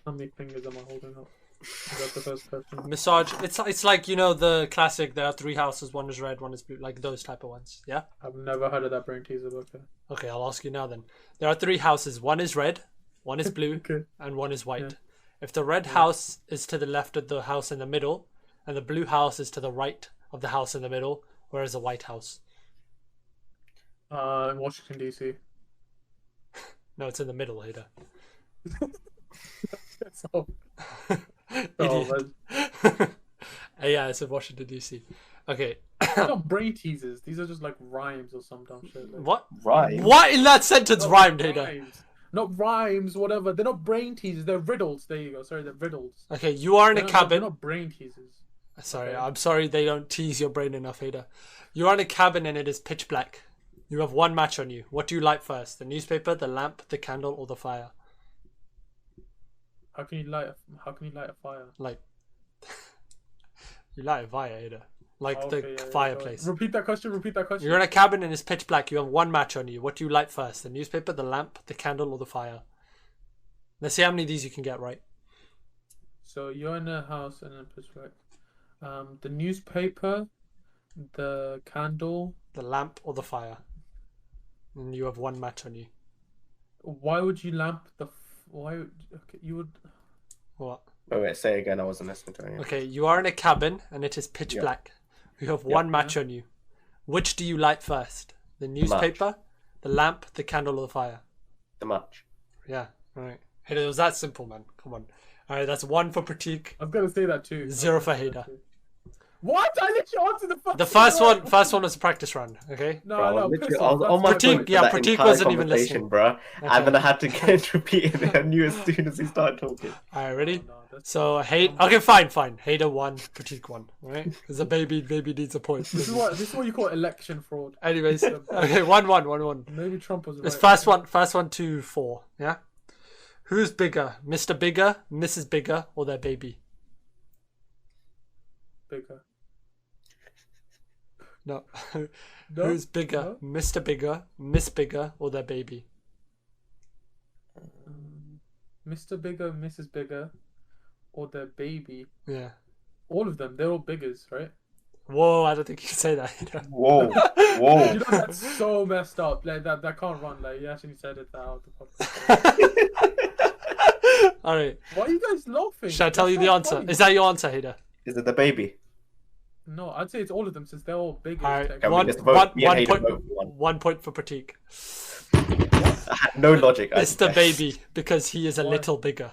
Speaker 1: How many fingers am I holding up? Is that the first question?
Speaker 2: Massage. It's like, you know, the classic. There are 3 houses. One is red. One is blue. Like those type of ones. Yeah.
Speaker 1: I've never heard of that brain teaser.
Speaker 2: Okay, I'll ask you now then. There are 3 houses. One is red. One is blue.
Speaker 1: Okay.
Speaker 2: And one is white.
Speaker 1: Yeah.
Speaker 2: If the red house is to the left of the house in the middle, and the blue house is to the right of the house in the middle, where is the white house?
Speaker 1: In Washington D.C.
Speaker 2: No, it's in the middle, Hader.
Speaker 1: Idiot.
Speaker 2: Yeah, it's in Washington D.C. Okay.
Speaker 1: They're not brain teasers. These are just like rhymes or some dumb shit. Like,
Speaker 2: What?
Speaker 3: Right.
Speaker 2: What in that sentence rhymed, Hader?
Speaker 1: Not rhymes, whatever. They're not brain teasers. They're riddles. There you go. Sorry, they're riddles.
Speaker 2: Okay, you are in a cabin.
Speaker 1: They're not brain teasers.
Speaker 2: Sorry,
Speaker 1: Okay.
Speaker 2: I'm sorry they don't tease your brain enough, Hader. You're in a cabin and it is pitch black. You have one match on you. What do you light first? The newspaper, the lamp, the candle, or the fire?
Speaker 1: How can you light a fire?
Speaker 2: Like, you light a fire, Hader. Like
Speaker 1: Okay,
Speaker 2: the
Speaker 1: yeah,
Speaker 2: fireplace.
Speaker 1: Repeat that question.
Speaker 2: You're in a cabin and it's pitch black. You have one match on you. What do you light first? The newspaper, the lamp, the candle, or the fire? Let's see how many of these you can get right.
Speaker 1: So you're in a house and then pitch black. The newspaper, the candle,
Speaker 2: the lamp, or the fire. And you have one match on you.
Speaker 1: Why would you lamp the? Okay, you would.
Speaker 2: What?
Speaker 3: Wait, say again. I wasn't listening to you.
Speaker 2: Okay, you are in a cabin and it is pitch black. You have one match on you. Which do you light first? The newspaper, the lamp, the candle, or the fire?
Speaker 3: The match.
Speaker 2: Yeah, right. Hey, it was that simple, man. Come on. All right, that's 1 for Pratik.
Speaker 1: I'm gonna say that too.
Speaker 2: 0 for Hader.
Speaker 1: What? I literally answered the first.
Speaker 2: The first one was a practice run. Okay.
Speaker 1: No,
Speaker 3: Bro,
Speaker 1: piss
Speaker 3: I was
Speaker 1: off.
Speaker 3: on my
Speaker 2: Pratik,
Speaker 3: phone for
Speaker 2: yeah,
Speaker 3: that
Speaker 2: Pratik
Speaker 3: entire
Speaker 2: wasn't even
Speaker 3: conversation,
Speaker 2: listening.
Speaker 3: bro.
Speaker 2: Okay.
Speaker 3: And then I had to get repeated. I knew as soon as he started talking.
Speaker 2: All right, ready?
Speaker 1: No,
Speaker 2: So okay, fine. Hader 1, Pratik 1. Right? Because the baby needs a point.
Speaker 1: This is what you call election fraud.
Speaker 2: Anyways, okay, 1-1.
Speaker 1: Maybe Trump was right.
Speaker 2: It's first one to 4. Yeah. Who's bigger, Mr. Bigger, Mrs. Bigger, or their baby?
Speaker 1: Bigger.
Speaker 2: No.
Speaker 1: No?
Speaker 2: Who's bigger,
Speaker 1: No?
Speaker 2: Mr. Bigger, Miss Bigger, or their baby?
Speaker 1: Mr. Bigger, Mrs. Bigger, or their baby.
Speaker 2: Yeah.
Speaker 1: All of them. They're all biggers, right?
Speaker 2: Whoa, I don't think you can say that.
Speaker 3: Whoa.
Speaker 1: You know, that's so messed up. Like that can't run. Like you actually said it out the podcast.
Speaker 2: All right.
Speaker 1: Why are you guys laughing?
Speaker 2: Should I tell you the answer?
Speaker 1: Funny.
Speaker 2: Is that your answer, Hader?
Speaker 3: Is it the baby?
Speaker 1: No, I'd say it's all of them since they're all biggers.
Speaker 2: All right.
Speaker 3: Can we
Speaker 1: technically.
Speaker 3: just vote? Me and Hayden vote for one.
Speaker 2: 1 point for Pratik.
Speaker 3: I had no logic.
Speaker 2: It's the baby because he is a little bigger.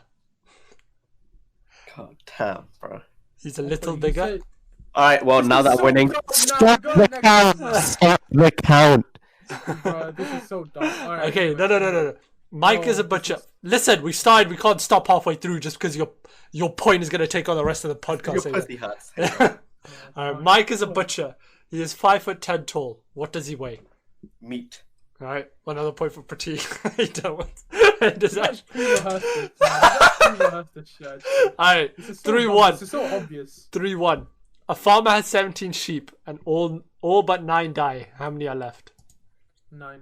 Speaker 3: God damn, bro.
Speaker 2: He's a little
Speaker 1: You
Speaker 2: bigger.
Speaker 1: said-
Speaker 3: All right. Well, now that I'm winning,
Speaker 1: Now
Speaker 3: stop
Speaker 1: go
Speaker 3: the
Speaker 1: next.
Speaker 3: count. Stop the count.
Speaker 1: Bro, this is so dumb. All right,
Speaker 2: Okay,
Speaker 1: anyway.
Speaker 2: no. Mike
Speaker 1: No,
Speaker 2: is a
Speaker 1: this
Speaker 2: butcher.
Speaker 1: is-
Speaker 2: Listen, we started. We can't stop halfway through just because your point is going to take on the rest of the podcast.
Speaker 3: Your pussy hurts.
Speaker 2: All right, Mike is a butcher. He is 5'10" tall. What does he weigh?
Speaker 3: Meat.
Speaker 2: All right, another point for Pratik. He don't want- Does
Speaker 1: You
Speaker 2: that-
Speaker 1: guys pre-rehearsed it. You guys pre-rehearsed this shit, actually.
Speaker 2: All right,
Speaker 1: This is so
Speaker 2: 3-1.
Speaker 1: dumb. This is so obvious.
Speaker 2: 3-1. A farmer has 17 sheep and all but 9 die. How many are left?
Speaker 1: 9.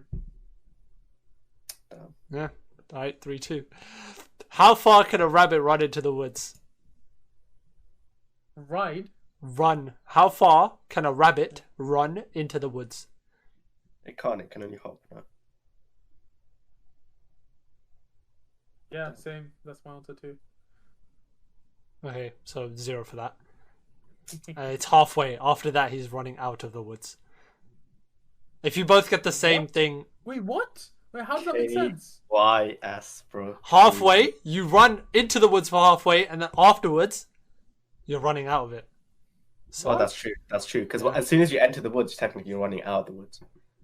Speaker 2: Yeah. All right, 3-2. How far can a rabbit run into the woods?
Speaker 1: Ride.
Speaker 2: run? How far can a rabbit run into the woods?
Speaker 3: It can't. It can only hop. No?
Speaker 1: Yeah, same. That's my answer too.
Speaker 2: Okay, so 0 for that. It's halfway. After that, he's running out of the woods. If you both get the same thing...
Speaker 1: Wait, what? Wait, how does that make sense?
Speaker 3: YS, bro.
Speaker 2: Halfway, you run into the woods for halfway, and then afterwards, you're running out of it.
Speaker 3: So, that's true. That's true. Because as soon as you enter the woods, technically you're running out of the woods.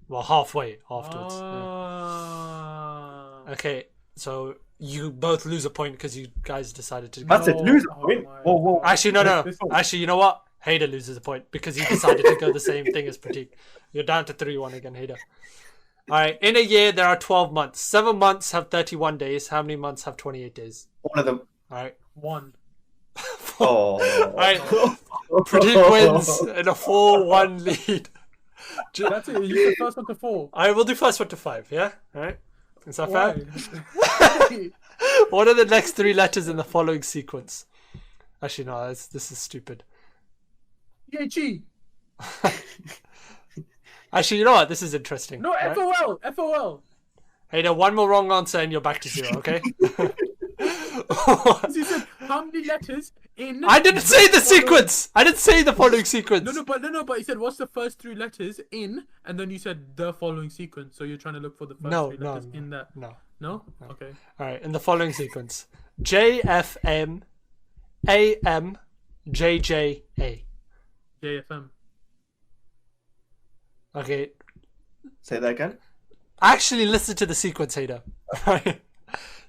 Speaker 2: Well, halfway afterwards.
Speaker 1: Ah.
Speaker 2: Yeah. Okay, so you both lose a point because you guys decided to...
Speaker 3: That's it, lose a point? Whoa.
Speaker 2: Actually, no. Actually, you know what? Hader loses a point because he decided to go the same thing as Pratik. You're down to 3-1 again, Hader. Alright, in a year there are 12 months. 7 months have 31 days. How many months have 28 days?
Speaker 3: One of them.
Speaker 2: Alright.
Speaker 1: 1.
Speaker 3: Oh.
Speaker 2: Alright. Pratik wins in a 4-1 lead.
Speaker 1: That's it. You the first one to 4.
Speaker 2: Alright, we'll do first one to 5, yeah? Alright. Is that fair?
Speaker 1: Why?
Speaker 2: What are the next 3 letters in the following sequence? Actually, no, this is stupid.
Speaker 1: PHE.
Speaker 2: Actually, you know what? This is interesting.
Speaker 1: No,
Speaker 2: right?
Speaker 1: FOL. FOL.
Speaker 2: Hey, now one more wrong answer and you're back to 0, okay?
Speaker 1: You said how many letters in...
Speaker 2: I didn't say the sequence! I didn't say the following sequence!
Speaker 1: No, but you said what's the first 3 letters in, and then you said the following sequence, so you're trying to look for the first 3 letters in that.
Speaker 2: No.
Speaker 1: Okay.
Speaker 2: Alright, in the following sequence. JFM AM JJA.
Speaker 1: JFM.
Speaker 2: Okay.
Speaker 3: Say that again?
Speaker 2: Actually, listen to the sequence, Hader.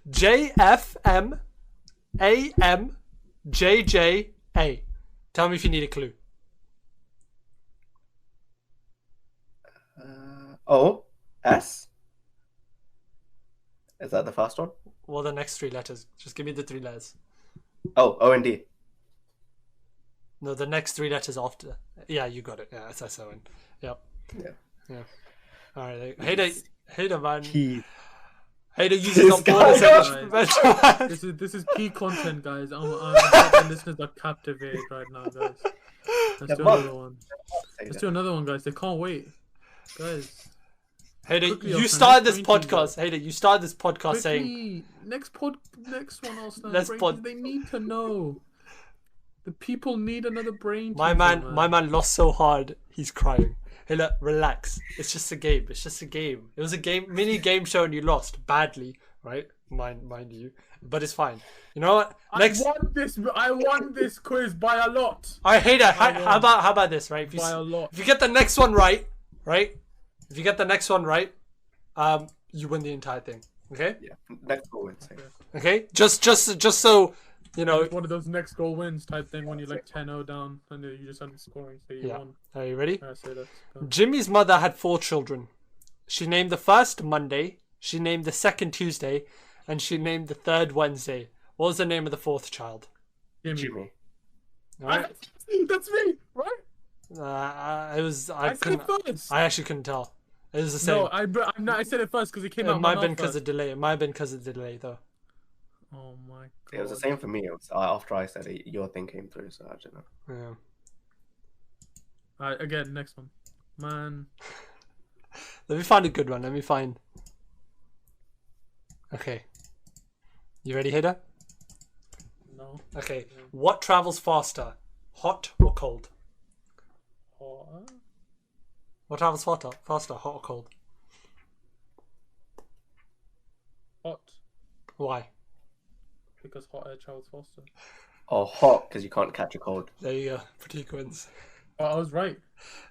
Speaker 2: JFM AM JJA. Tell me if you need a clue.
Speaker 3: O S. Is that the first one?
Speaker 2: Well, the next 3 letters. Just give me the 3 letters.
Speaker 3: Oh, O and D.
Speaker 2: No, the next 3 letters after. Yeah, you got it. Yeah, it's S-O-N. Yep.
Speaker 3: Yeah.
Speaker 2: Alright, Hader, man.
Speaker 3: Key.
Speaker 2: Hader uses up bonus extra.
Speaker 1: This is key content, guys. The listeners are captivated right now, guys. Let's do another one. Let's do another one, guys. They can't wait, guys.
Speaker 2: Hader, you started this podcast. Hader, you started this podcast saying
Speaker 1: next one, Austin. They need to know. The people need another brain.
Speaker 2: My man lost so hard, he's crying. Hey, look, relax. It's just a game. It was a mini game show, and you lost badly, right? Mind you, but it's fine. You know what?
Speaker 1: I won this quiz by a lot.
Speaker 2: I hate it. How about this, right?
Speaker 1: By a lot.
Speaker 2: If you get the next one right, If you get the next one right, you win the entire thing. Okay?
Speaker 3: Yeah. Next goal wins.
Speaker 2: Okay? Just so you know,
Speaker 1: one of those next goal wins type thing when you're like 10-0 down and you just end scoring, so you won.
Speaker 2: Are you ready?
Speaker 1: Say that.
Speaker 2: Jimmy's mother had 4 children. She named the first Monday, she named the second Tuesday, and she named the third Wednesday. What was the name of the 4th child?
Speaker 3: Jimmy.
Speaker 2: All right.
Speaker 1: That's me, right?
Speaker 2: It was. I actually couldn't tell. It was the same.
Speaker 1: No, I said it first because it came out.
Speaker 2: It might have been because of delay. Though.
Speaker 1: Oh my god.
Speaker 3: It was the same for me. It was after I said it, your thing came through, so I don't know.
Speaker 2: Yeah.
Speaker 1: Alright, again, next one. Man.
Speaker 2: Let me find a good one. Okay. You ready, Hader?
Speaker 1: No.
Speaker 2: Okay. Yeah. What travels faster? Hot or cold? What travels faster? Hot or cold?
Speaker 1: Hot.
Speaker 2: Why?
Speaker 1: Because hot air travels faster.
Speaker 3: Oh, hot, because you can't catch a cold.
Speaker 2: There you go. Pratik wins.
Speaker 1: Oh, I was right.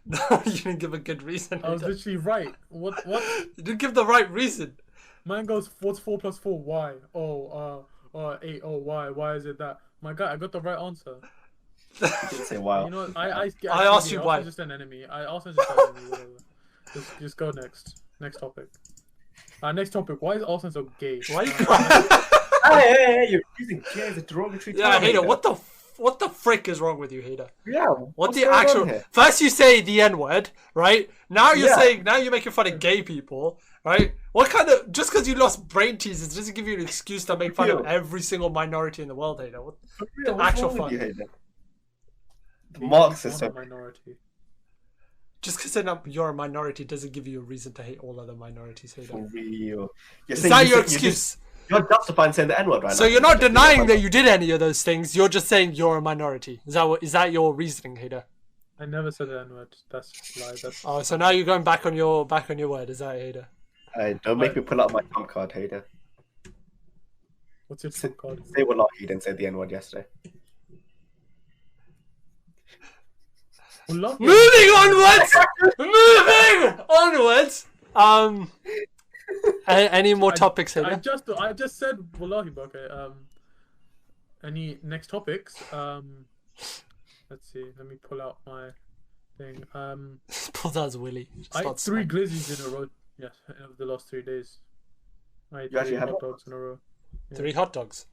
Speaker 2: No, you didn't give a good reason.
Speaker 1: I was literally right. What?
Speaker 2: You didn't give the right reason.
Speaker 1: Mine goes, what's 4 plus 4? Why? 8. Oh, why? Why is it that? My God, I got the right answer.
Speaker 3: You didn't say why.
Speaker 1: You know what? I
Speaker 2: asked you why.
Speaker 1: Just an enemy. I asked just an enemy. Whatever. Just go next. Next topic. Next topic. Why is Austin so gay?
Speaker 2: Why are you crying?
Speaker 3: Hey, you're using gay as a derogatory term.
Speaker 2: Yeah, Hader, what the frick is wrong with you, Hader?
Speaker 3: Yeah.
Speaker 2: What the actual? First you say the N-word, right? Now you're making fun of gay people, right? What kind of? Just because you lost brain teasers doesn't give you an excuse to make fun of every single minority in the world, Hader. What the actual fun?
Speaker 3: Marxists
Speaker 1: on
Speaker 3: are
Speaker 1: a minority.
Speaker 2: Just because you're a minority doesn't give you a reason to hate all other minorities.
Speaker 3: for real.
Speaker 2: Is that your excuse?
Speaker 3: You're justifying saying the N-word right now.
Speaker 2: So you're not denying that you did any of those things. You're just saying you're a minority. Is that your reasoning, Hader?
Speaker 1: I never said the N-word. That's a lie.
Speaker 2: Oh, so now you're going back on your word. Is that Hader?
Speaker 3: Don't make me pull out my trump card, Hader.
Speaker 1: What's your trump card?
Speaker 3: Say what he didn't say the N-word yesterday.
Speaker 2: Moving onwards. Moving onwards. Any more topics, Hader?
Speaker 1: I just said wallahi, okay. Any next topics? Let's see. Let me pull out my thing.
Speaker 2: Pull out Willy.
Speaker 1: I ate 3 glizzies in a row. Yes, over the last 3 days. I ate 3 hot dogs in a row.
Speaker 2: Yeah. 3 hot dogs?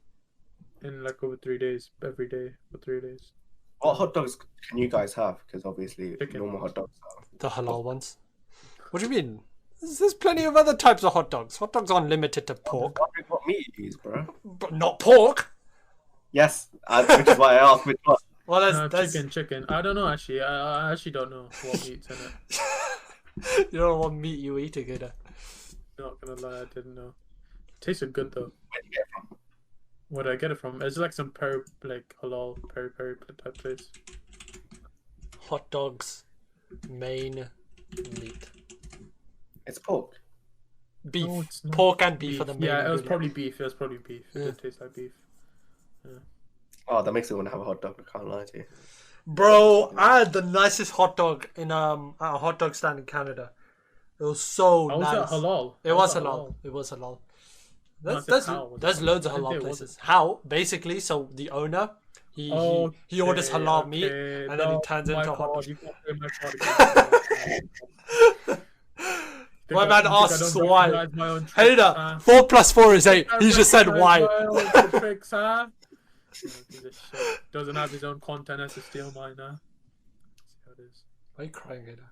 Speaker 1: In like over 3 days, every day for 3 days.
Speaker 3: What hot dogs can you guys have? Because obviously normal hot dogs are...
Speaker 2: The halal ones. What do you mean? There's plenty of other types of hot dogs. Hot dogs aren't limited to pork.
Speaker 3: What meat you use, bro?
Speaker 2: But not pork.
Speaker 3: Yes, which is why I asked which one.
Speaker 1: Well, that's chicken. I don't know actually. I actually don't know what meat's in
Speaker 2: it. You don't know what meat you eat, Hader.
Speaker 1: Not gonna lie, I didn't know. It tasted good though.
Speaker 3: Where did you get it from?
Speaker 1: Where did I get it from? It's like some halal peri type place.
Speaker 2: Hot dogs, main meat.
Speaker 3: It's pork.
Speaker 2: Beef. No, pork and beef are the main.
Speaker 1: Yeah, it was probably beef. It did taste like beef. Yeah.
Speaker 3: Oh, that makes me want to have a hot dog. I can't lie to you.
Speaker 2: Bro, I had the nicest hot dog in at a hot dog stand in Canada. It was so nice.
Speaker 1: Was that halal?
Speaker 2: It was halal. It was halal. There's loads of halal places. How? Basically, so the owner he orders halal meat and then he turns into a hot dog. My man asks why. Hader, 4 + 4 is 8. He just said why.
Speaker 1: Doesn't have his own content as to steal mine now. See how it is.
Speaker 2: Why are you crying, Hader?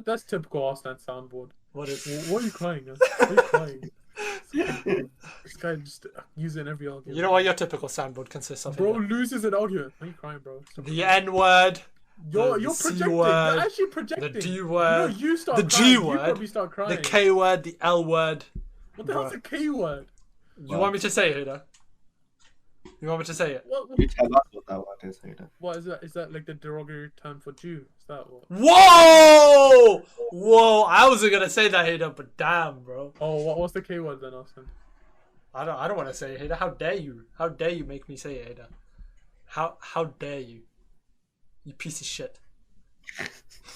Speaker 1: That's typical Austin soundboard.
Speaker 2: What is?
Speaker 1: What are you crying at? Why are you crying? This guy just using every argument.
Speaker 2: You know what your typical soundboard consists of?
Speaker 1: Bro loses an argument. Why are you crying, bro?
Speaker 2: The N word.
Speaker 1: You're projecting. You're actually projecting.
Speaker 2: The D word.
Speaker 1: You start
Speaker 2: the
Speaker 1: crying.
Speaker 2: G word.
Speaker 1: You probably start crying.
Speaker 2: The K word. The L word.
Speaker 1: What the hell's a K word?
Speaker 2: You want me to say it, Hader? You want me to say it?
Speaker 3: You tell us what that word is, Hader.
Speaker 1: What is that? Is that like the derogatory term for Jew? Is that what?
Speaker 2: Whoa! Whoa! I wasn't gonna say that, Hader, but damn, bro.
Speaker 1: Oh, what's the K word then, Austin?
Speaker 2: I don't want to say it, Hader. How dare you? How dare you make me say it, Hader? How dare you? You piece of shit.
Speaker 1: I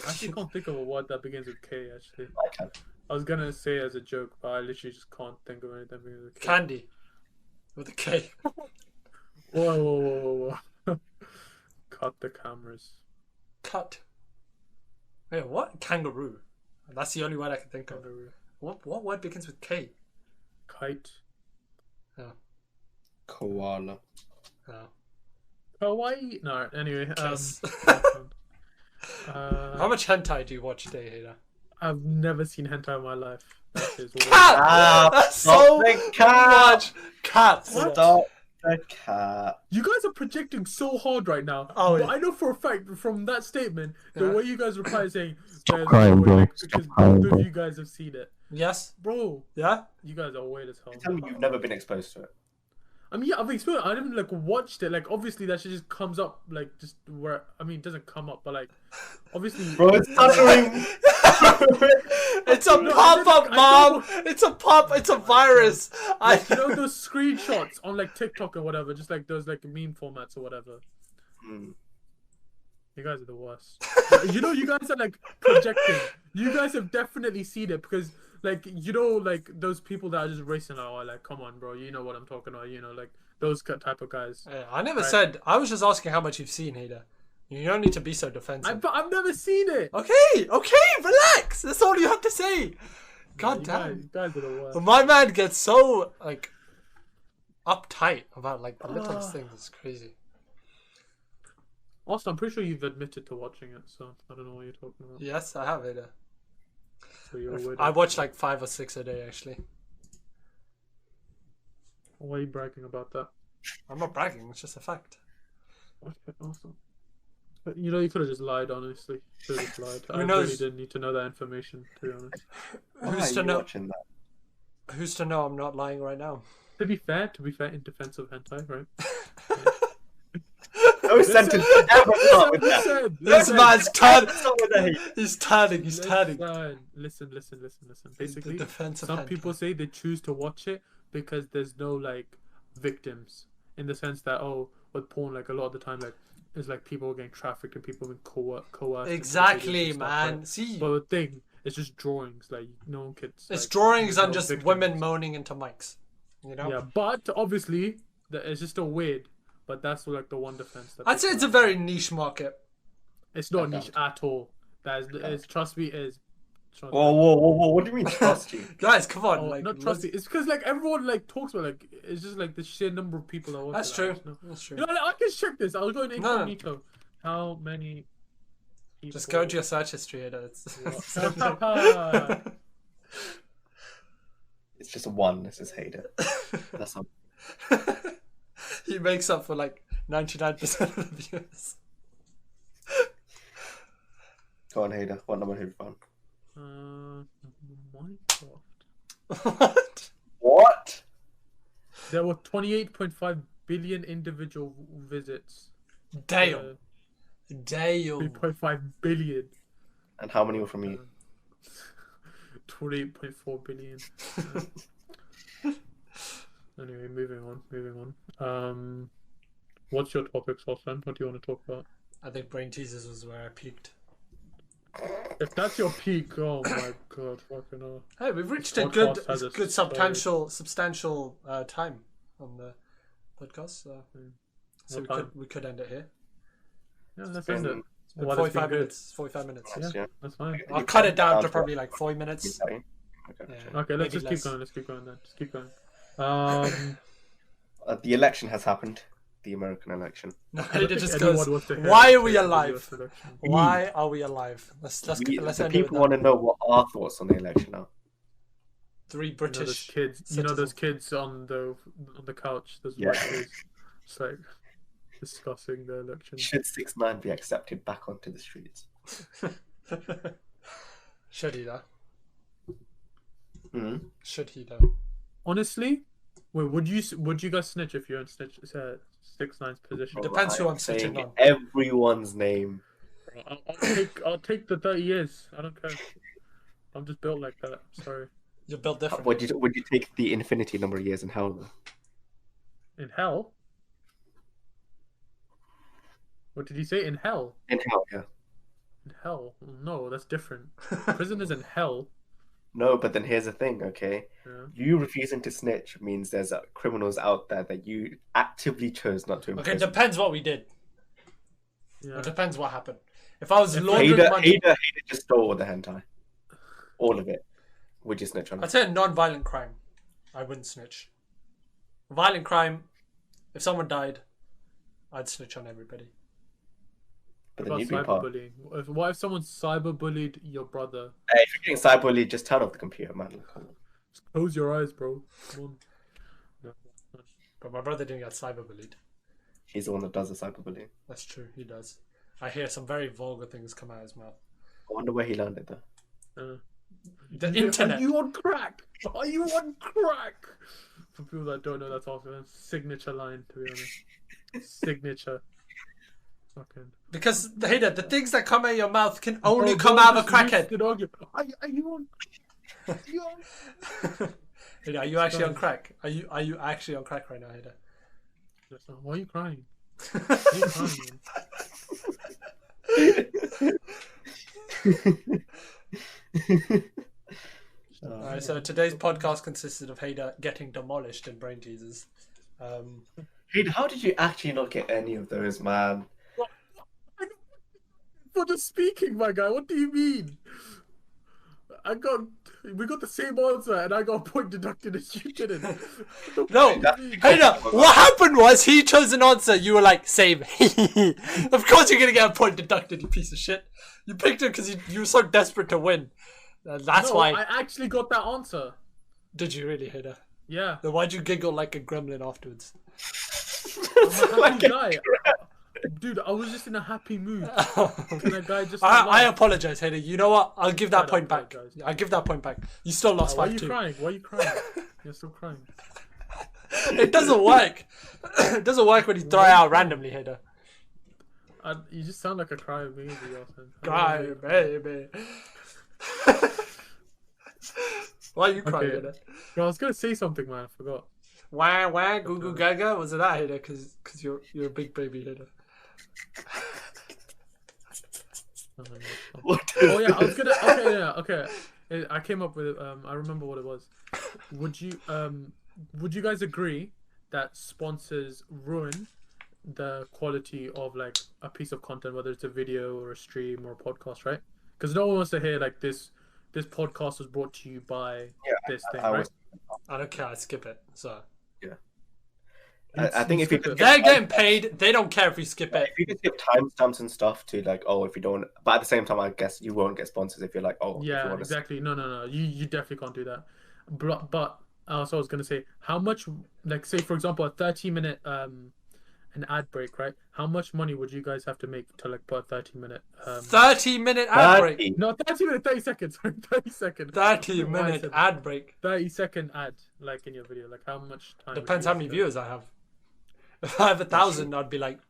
Speaker 1: actually can't think of a word that begins with K. Actually, I was gonna say it as a joke, but I literally just can't think of anything that begins with K.
Speaker 2: Candy, with a K.
Speaker 1: Whoa. Cut the cameras.
Speaker 2: Cut. Wait, what? Kangaroo. That's the only word I can think of.
Speaker 1: Kangaroo.
Speaker 2: What word begins with K?
Speaker 1: Kite.
Speaker 2: Oh.
Speaker 3: Koala.
Speaker 2: Oh.
Speaker 1: Kawaii. No, anyway.
Speaker 2: How much hentai do you watch today, Hader?
Speaker 1: I've never seen hentai in my life. That is
Speaker 2: That's so much cat.
Speaker 3: Stop the cat.
Speaker 1: You guys are projecting so hard right now.
Speaker 2: Oh,
Speaker 1: but I know for a fact from that statement, the way you guys reply saying,
Speaker 4: "Stop crying, bro."
Speaker 1: Because both of you guys have seen it.
Speaker 2: Yes,
Speaker 1: bro.
Speaker 2: Yeah,
Speaker 1: you guys are weird as hell.
Speaker 3: Tell me you've never been exposed to it.
Speaker 1: I mean, yeah, I've experienced. I haven't like watched it. Like, obviously, that shit just comes up. Like, just where. I mean, it doesn't come up, but like, obviously.
Speaker 3: Bro, it's stuttering.
Speaker 2: It's a pop-up, mom. It's a pop. It's a virus.
Speaker 1: Like, you know those screenshots on like TikTok or whatever, just like those like meme formats or whatever. You guys are the worst. You know, you guys are like projecting. You guys have definitely seen it because. Like, you know, like, those people that are just racing out, like, come on, bro, you know what I'm talking about, you know, like, those type of guys.
Speaker 2: I never said, I was just asking how much you've seen, Hader. You don't need to be so defensive.
Speaker 1: I've never seen it.
Speaker 2: Okay, relax. That's all you have to say. God damn.
Speaker 1: You guys are the worst.
Speaker 2: My man gets so, like, uptight about, like, the littlest things. It's crazy.
Speaker 1: Also, I'm pretty sure you've admitted to watching it, so I don't know what you're talking about.
Speaker 2: Yes, I have, Hader.
Speaker 1: So
Speaker 2: I watch like 5 or 6 a day, actually.
Speaker 1: Why are you bragging about that?
Speaker 2: I'm not bragging, it's just a fact.
Speaker 1: Okay, awesome. But, you know, you could have just lied, honestly. Could have just lied. I
Speaker 2: Who knows?
Speaker 1: really didn't need to know that information, to be honest.
Speaker 3: Why
Speaker 2: Who's
Speaker 3: are
Speaker 2: to
Speaker 3: you
Speaker 2: know?
Speaker 3: watching that?
Speaker 2: Who's to know I'm not lying right now?
Speaker 1: To be fair, in defense of hentai, right?
Speaker 3: No sentence ever start with that.
Speaker 2: This man's turning. He's turning. He's turning.
Speaker 1: Listen. Basically,
Speaker 2: defense of
Speaker 1: some
Speaker 2: hentai.
Speaker 1: people say they choose to watch it because there's no like victims, in the sense that with porn, like a lot of the time, like it's like people getting trafficked and people being coerced.
Speaker 2: Exactly,
Speaker 1: stuff,
Speaker 2: man.
Speaker 1: right?
Speaker 2: See,
Speaker 1: but the thing, it's just drawings. Like no one could.
Speaker 2: it's
Speaker 1: like,
Speaker 2: drawings
Speaker 1: no
Speaker 2: and just
Speaker 1: victims.
Speaker 2: women moaning into mics. You know.
Speaker 1: Yeah, but obviously, it's just still weird. But that's like the one defense. That
Speaker 2: I'd say it's a very niche market.
Speaker 1: It's not niche at all. Trust me, it is.
Speaker 3: Whoa! What do you mean trust you?
Speaker 2: Guys, come on! Like,
Speaker 1: not trust me. It's because like everyone like talks about like it's just like the sheer number of people that watch.
Speaker 2: That's true. That's true.
Speaker 1: You know, like, I can check this. I'll go in incognito.
Speaker 2: No.
Speaker 1: How many? People...
Speaker 2: Just go to your search history. It's
Speaker 3: It's just one. This is hater. That's all.
Speaker 2: He makes up for like 99% of the viewers.
Speaker 3: Go on, hater. What number have you found?
Speaker 1: Minecraft.
Speaker 2: What?
Speaker 1: There were 28.5 billion individual visits.
Speaker 2: Damn.
Speaker 1: 3.5 billion.
Speaker 3: And how many were from you?
Speaker 1: 28.4 billion. Anyway, moving on. What's your topic, Sultan? What do you want to talk about?
Speaker 2: I think brain teasers was where I peaked.
Speaker 1: If that's your peak, oh my god, fucking hell.
Speaker 2: Hey, we've reached a good substantial time on the podcast, so we could end it here.
Speaker 1: Yeah, let's end it.
Speaker 2: 45 minutes. 45 minutes.
Speaker 1: Yeah, that's fine.
Speaker 2: I'll cut it down to probably like 4 minutes.
Speaker 1: Okay, let's just keep going. Let's keep going then. Just keep going.
Speaker 3: The election has happened. The American election.
Speaker 2: No, it just goes. Why are we alive? Why are we alive? Let's
Speaker 3: the people want to know what our thoughts on the election are.
Speaker 2: 3 British
Speaker 1: kids. You know those kids on the couch. Those white kids. It's like discussing the election.
Speaker 3: Should 6ix9ine be accepted back onto the streets?
Speaker 2: Should he though? Should he though?
Speaker 1: Honestly, wait. Would you guys snitch if you're in 6ix9ine's position?
Speaker 2: Depends who I'm snitching on.
Speaker 3: Everyone's name.
Speaker 1: I'll take the 30 years. I don't care. I'm just built like that. Sorry.
Speaker 2: You're built different.
Speaker 3: Would you take the infinity number of years in hell though?
Speaker 1: In hell? What did you say? In hell?
Speaker 3: In hell, yeah.
Speaker 1: In hell? No, that's different. Prison is in hell.
Speaker 3: No, but then here's the thing, okay?
Speaker 1: Yeah.
Speaker 3: You refusing to snitch means there's criminals out there that you actively chose not to imprison.
Speaker 2: Okay, depends what we did.
Speaker 1: Yeah.
Speaker 2: It depends what happened. If I was laundering money...
Speaker 3: Hader just stole the hentai. All of it. Would you snitch on it?
Speaker 2: I'd say a non-violent crime. I wouldn't snitch. Violent crime, if someone died, I'd snitch on everybody.
Speaker 3: But then you'd be part.
Speaker 1: What if someone cyberbullied your brother?
Speaker 3: Hey, if you're getting cyberbullied, just turn off the computer, man.
Speaker 1: Just close your eyes, bro. Come on. No.
Speaker 2: But my brother didn't get cyberbullied.
Speaker 3: He's the one that does the cyberbullying.
Speaker 2: That's true, he does. I hear some very vulgar things come out of his mouth.
Speaker 3: I wonder where he learned it, though.
Speaker 2: The internet.
Speaker 1: Are you on crack? Are you on crack? For people that don't know, that's also a signature line, to be honest. Signature. Fucking.
Speaker 2: Because, Hader, the things that come out of your mouth can only come out of a crackhead.
Speaker 1: Are you on?
Speaker 2: Hader, are you actually on crack? Are you actually on crack right now, Hader?
Speaker 1: Why are you crying? Why are you crying?
Speaker 2: Alright, so today's podcast consisted of Hader getting demolished in brain teasers.
Speaker 3: Hader, how did you actually not get any of those, man?
Speaker 1: For just speaking, my guy. What do you mean? We got the same answer, and I got a point deducted, and you didn't.
Speaker 2: No, Hader, what happened was he chose an answer. You were like, same. Of course you're gonna get a point deducted, you piece of shit. You picked it because you were so desperate to win. That's why.
Speaker 1: I actually got that answer.
Speaker 2: Did you really, Hader?
Speaker 1: Yeah.
Speaker 2: Then why'd you giggle like a gremlin afterwards?
Speaker 1: I'm a happy guy. Dude, I was just in a happy mood. And that guy just.
Speaker 2: I apologize, Hader. You know what? I'll give that point back. I'll give that point back. You still lost 5-2.
Speaker 1: Why are you crying? Why are you crying? You're still crying.
Speaker 2: It doesn't work. It doesn't work when you throw it out randomly, Hader.
Speaker 1: You just sound like a crying baby, Austin.
Speaker 2: Cry, baby. Why are you crying, Hader?
Speaker 1: Bro, I was gonna say something, man. I forgot.
Speaker 2: Wah, goo goo gaga. Was it that, Hader? Because you're a big baby, Hader.
Speaker 1: Oh yeah, I was gonna. Okay, yeah, okay. I came up with. I remember what it was. Would you guys agree that sponsors ruin the quality of like a piece of content, whether it's a video or a stream or a podcast, right? Because no one wants to hear like this podcast was brought to you by this thing, right?
Speaker 2: I don't care. I skip it. So
Speaker 3: yeah. I think if
Speaker 2: they're getting paid, they don't care if you skip it.
Speaker 3: If you just give timestamps and stuff to like, if you don't, but at the same time, I guess you won't get sponsors if you're like,
Speaker 1: yeah, exactly. No. You definitely can't do that. But also I was gonna say, how much, like, say for example, a 30-minute an ad break, right? How much money would you guys have to make to like put a 30-minute
Speaker 2: 30-minute ad break?
Speaker 1: No, 30-minute, 30 seconds. Sorry, 30 seconds.
Speaker 2: 30-minute ad break.
Speaker 1: 30-second ad, like in your video. Like how much time?
Speaker 2: Depends how many viewers I have. If I have 1,000, I'd be like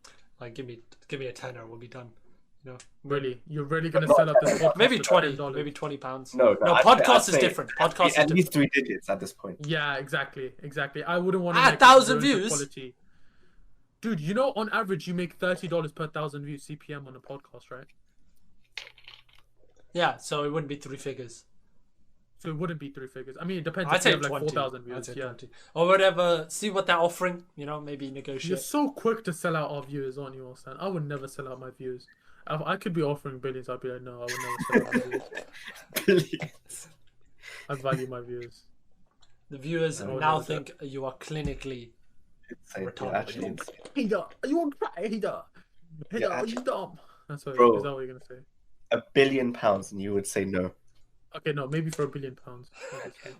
Speaker 2: give me a tenner, we'll be done. You know.
Speaker 1: Really, you're really gonna sell up this podcast?
Speaker 2: Maybe 20, maybe £20.
Speaker 3: No,
Speaker 2: podcast is different. Podcast is
Speaker 3: at least 3 digits at this point.
Speaker 1: Yeah, exactly. I wouldn't want to.
Speaker 2: 1,000 views.
Speaker 1: Quality. Dude, you know, on average, you make $30 per 1,000 views CPM on a podcast, right?
Speaker 2: Yeah, so it wouldn't be 3 figures.
Speaker 1: So it wouldn't be 3 figures. I mean, it depends.
Speaker 2: I'd say
Speaker 1: you have
Speaker 2: 20.
Speaker 1: Like 4,000 views, yeah.
Speaker 2: 20. Or whatever. See what they're offering. You know, maybe negotiate.
Speaker 1: You're so quick to sell out our viewers, aren't you, Stan? I would never sell out my views. If I could be offering billions, I'd be like, no, I would never sell out my views.
Speaker 3: Billions.
Speaker 1: I value my views.
Speaker 2: The viewers now think you are clinically retarded.
Speaker 1: Hater, are you on crack? Hater, are you dumb? That's what.
Speaker 3: Bro,
Speaker 1: is that what you're gonna say?
Speaker 3: £1 billion, and you would say no.
Speaker 1: Okay, no, maybe for £1 billion.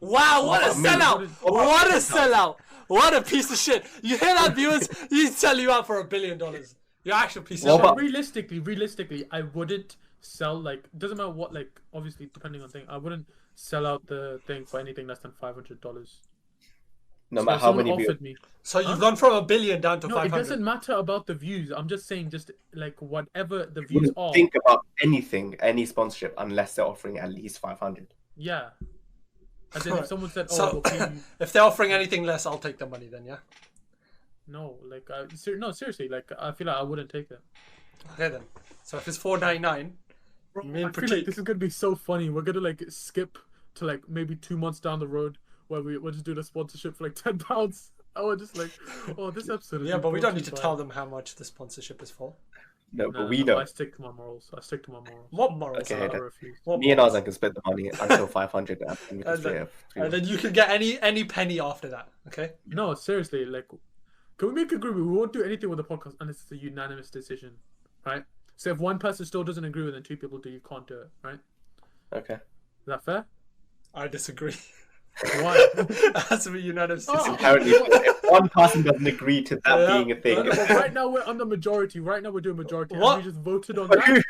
Speaker 2: Wow, what a sellout! What a sellout! What a piece of shit! You hear that, viewers? He'd sell you out for $1 billion. You're actual piece of shit.
Speaker 1: Realistically, I wouldn't sell, like, doesn't matter what, like, obviously depending on thing, I wouldn't sell out the thing for anything less than $500.
Speaker 3: No matter how many views.
Speaker 2: So you've gone from $1 billion down to 500.
Speaker 1: It doesn't matter about the views. I'm just saying, just like whatever the views are.
Speaker 3: Think about anything, any sponsorship, unless they're offering at least 500.
Speaker 1: Yeah. And then if someone said,
Speaker 2: so, if they're offering anything less, I'll take the money then, yeah?
Speaker 1: No, like, no, seriously, like, I feel like I wouldn't take it.
Speaker 2: Okay then. So if it's $4.99,
Speaker 1: I feel like this is gonna be so funny. We're gonna like skip to like maybe 2 months down the road where we'll just do the sponsorship for like £10. I was just like, oh, this episode is
Speaker 2: but we don't need to tell them how much the sponsorship is for.
Speaker 3: No, but we know.
Speaker 1: I stick to my morals.
Speaker 2: What morals?
Speaker 3: Okay, me and Ozan can split the money until 500,
Speaker 2: and then you can get any penny after that. Okay?
Speaker 1: No, seriously, like, can we make an agreement? We won't do anything with the podcast unless it's a unanimous decision, right? So if one person still doesn't agree with it, 2 people do, you can't do it, right?
Speaker 3: Okay.
Speaker 1: Is that fair?
Speaker 2: I disagree.
Speaker 1: Why?
Speaker 2: It has to be unanimous.
Speaker 3: Apparently, if one person doesn't agree to that being a thing.
Speaker 1: Right now we're on the majority. Right now we're doing majority. What? And we just voted on that.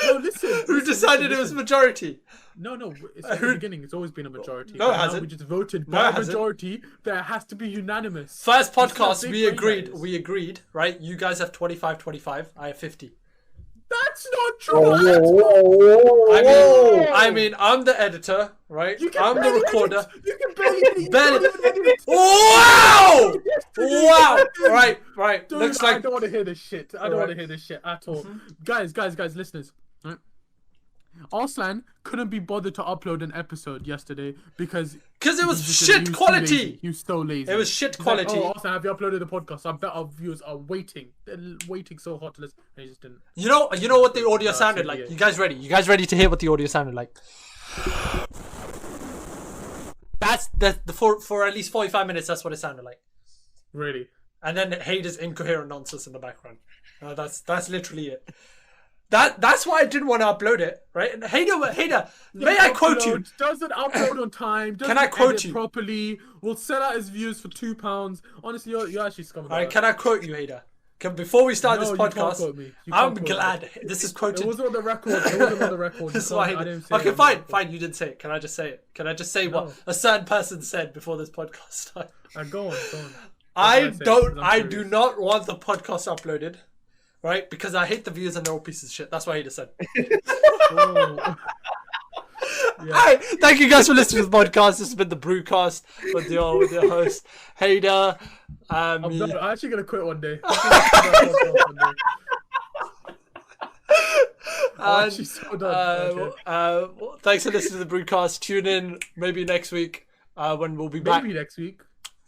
Speaker 1: No, listen.
Speaker 2: Who decided it was majority?
Speaker 1: No. It's from the beginning. It's always been a majority.
Speaker 2: No, it hasn't.
Speaker 1: We just voted by majority. There has to be unanimous.
Speaker 2: First podcast, we agreed, right? You guys have 25, I have 50.
Speaker 1: That's not true.
Speaker 2: I mean, I'm the editor, right? I'm the recorder.
Speaker 1: You can barely edit.
Speaker 2: Wow! Right.
Speaker 1: Dude,
Speaker 2: Looks like
Speaker 1: I don't want to hear this shit. I don't want to hear this shit at all. Guys, listeners. Right? Arslan couldn't be bothered to upload an episode yesterday because
Speaker 2: it was shit quality.
Speaker 1: He was so lazy.
Speaker 2: It was shit quality.
Speaker 1: Like, Arslan, have you uploaded the podcast? I bet our viewers are waiting. They're waiting so hard to listen. And he just didn't.
Speaker 2: You know what the audio sounded like? You guys ready? You guys ready to hear what the audio sounded like? That's for at least 45 minutes. That's what it sounded like.
Speaker 1: Really?
Speaker 2: And then Hader's incoherent nonsense in the background. That's literally it. That's why I didn't want to upload it, right? And Hader, may I quote you?
Speaker 1: Doesn't upload on time.
Speaker 2: Can I quote you
Speaker 1: properly? We'll sell out his views for £2. Honestly, you're actually scum.
Speaker 2: All right, can I quote you, Hader? Before we start this
Speaker 1: No, you can't
Speaker 2: podcast,
Speaker 1: quote me. You
Speaker 2: I'm
Speaker 1: can't quote me.
Speaker 2: glad this is quoted.
Speaker 1: It wasn't on the record. It wasn't on the record.
Speaker 2: This is
Speaker 1: You
Speaker 2: why
Speaker 1: can't-
Speaker 2: he
Speaker 1: I
Speaker 2: did.
Speaker 1: didn't say it
Speaker 2: Okay,
Speaker 1: on the
Speaker 2: fine,
Speaker 1: record.
Speaker 2: fine. You didn't say it. Can I just say it? Can I just say
Speaker 1: No.
Speaker 2: what a certain person said before this podcast started?
Speaker 1: Go on.
Speaker 2: I
Speaker 1: That's what I say,
Speaker 2: I
Speaker 1: I'm
Speaker 2: do
Speaker 1: curious.
Speaker 2: not want the podcast uploaded, right? Because I hate the views and they're all pieces of shit. That's why he just said.
Speaker 1: Oh. Yeah.
Speaker 2: Alright, thank you guys for listening to the podcast. This has been the Brucast with your host, Hader.
Speaker 1: I'm
Speaker 2: Me.
Speaker 1: actually gonna quit one day. I'm actually so done. Okay.
Speaker 2: Thanks for listening to the Brucast. Tune in maybe next week when we'll be back.
Speaker 1: Maybe next week.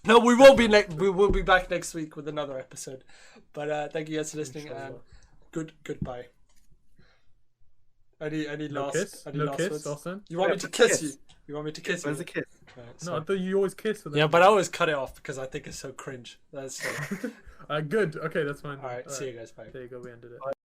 Speaker 2: No, we will be we will be back next week with another episode. But thank you guys for listening and goodbye. Any last
Speaker 1: kiss,
Speaker 2: words?
Speaker 1: Austin?
Speaker 2: You want me to kiss you? You want me to kiss you?
Speaker 3: Where's the kiss?
Speaker 2: Right,
Speaker 1: No, I thought you always kiss for them.
Speaker 2: yeah, but I always cut it off because I think it's so cringe. That's
Speaker 1: Good. Okay, that's fine.
Speaker 2: all right. See you guys. Bye.
Speaker 1: There you go. We ended it.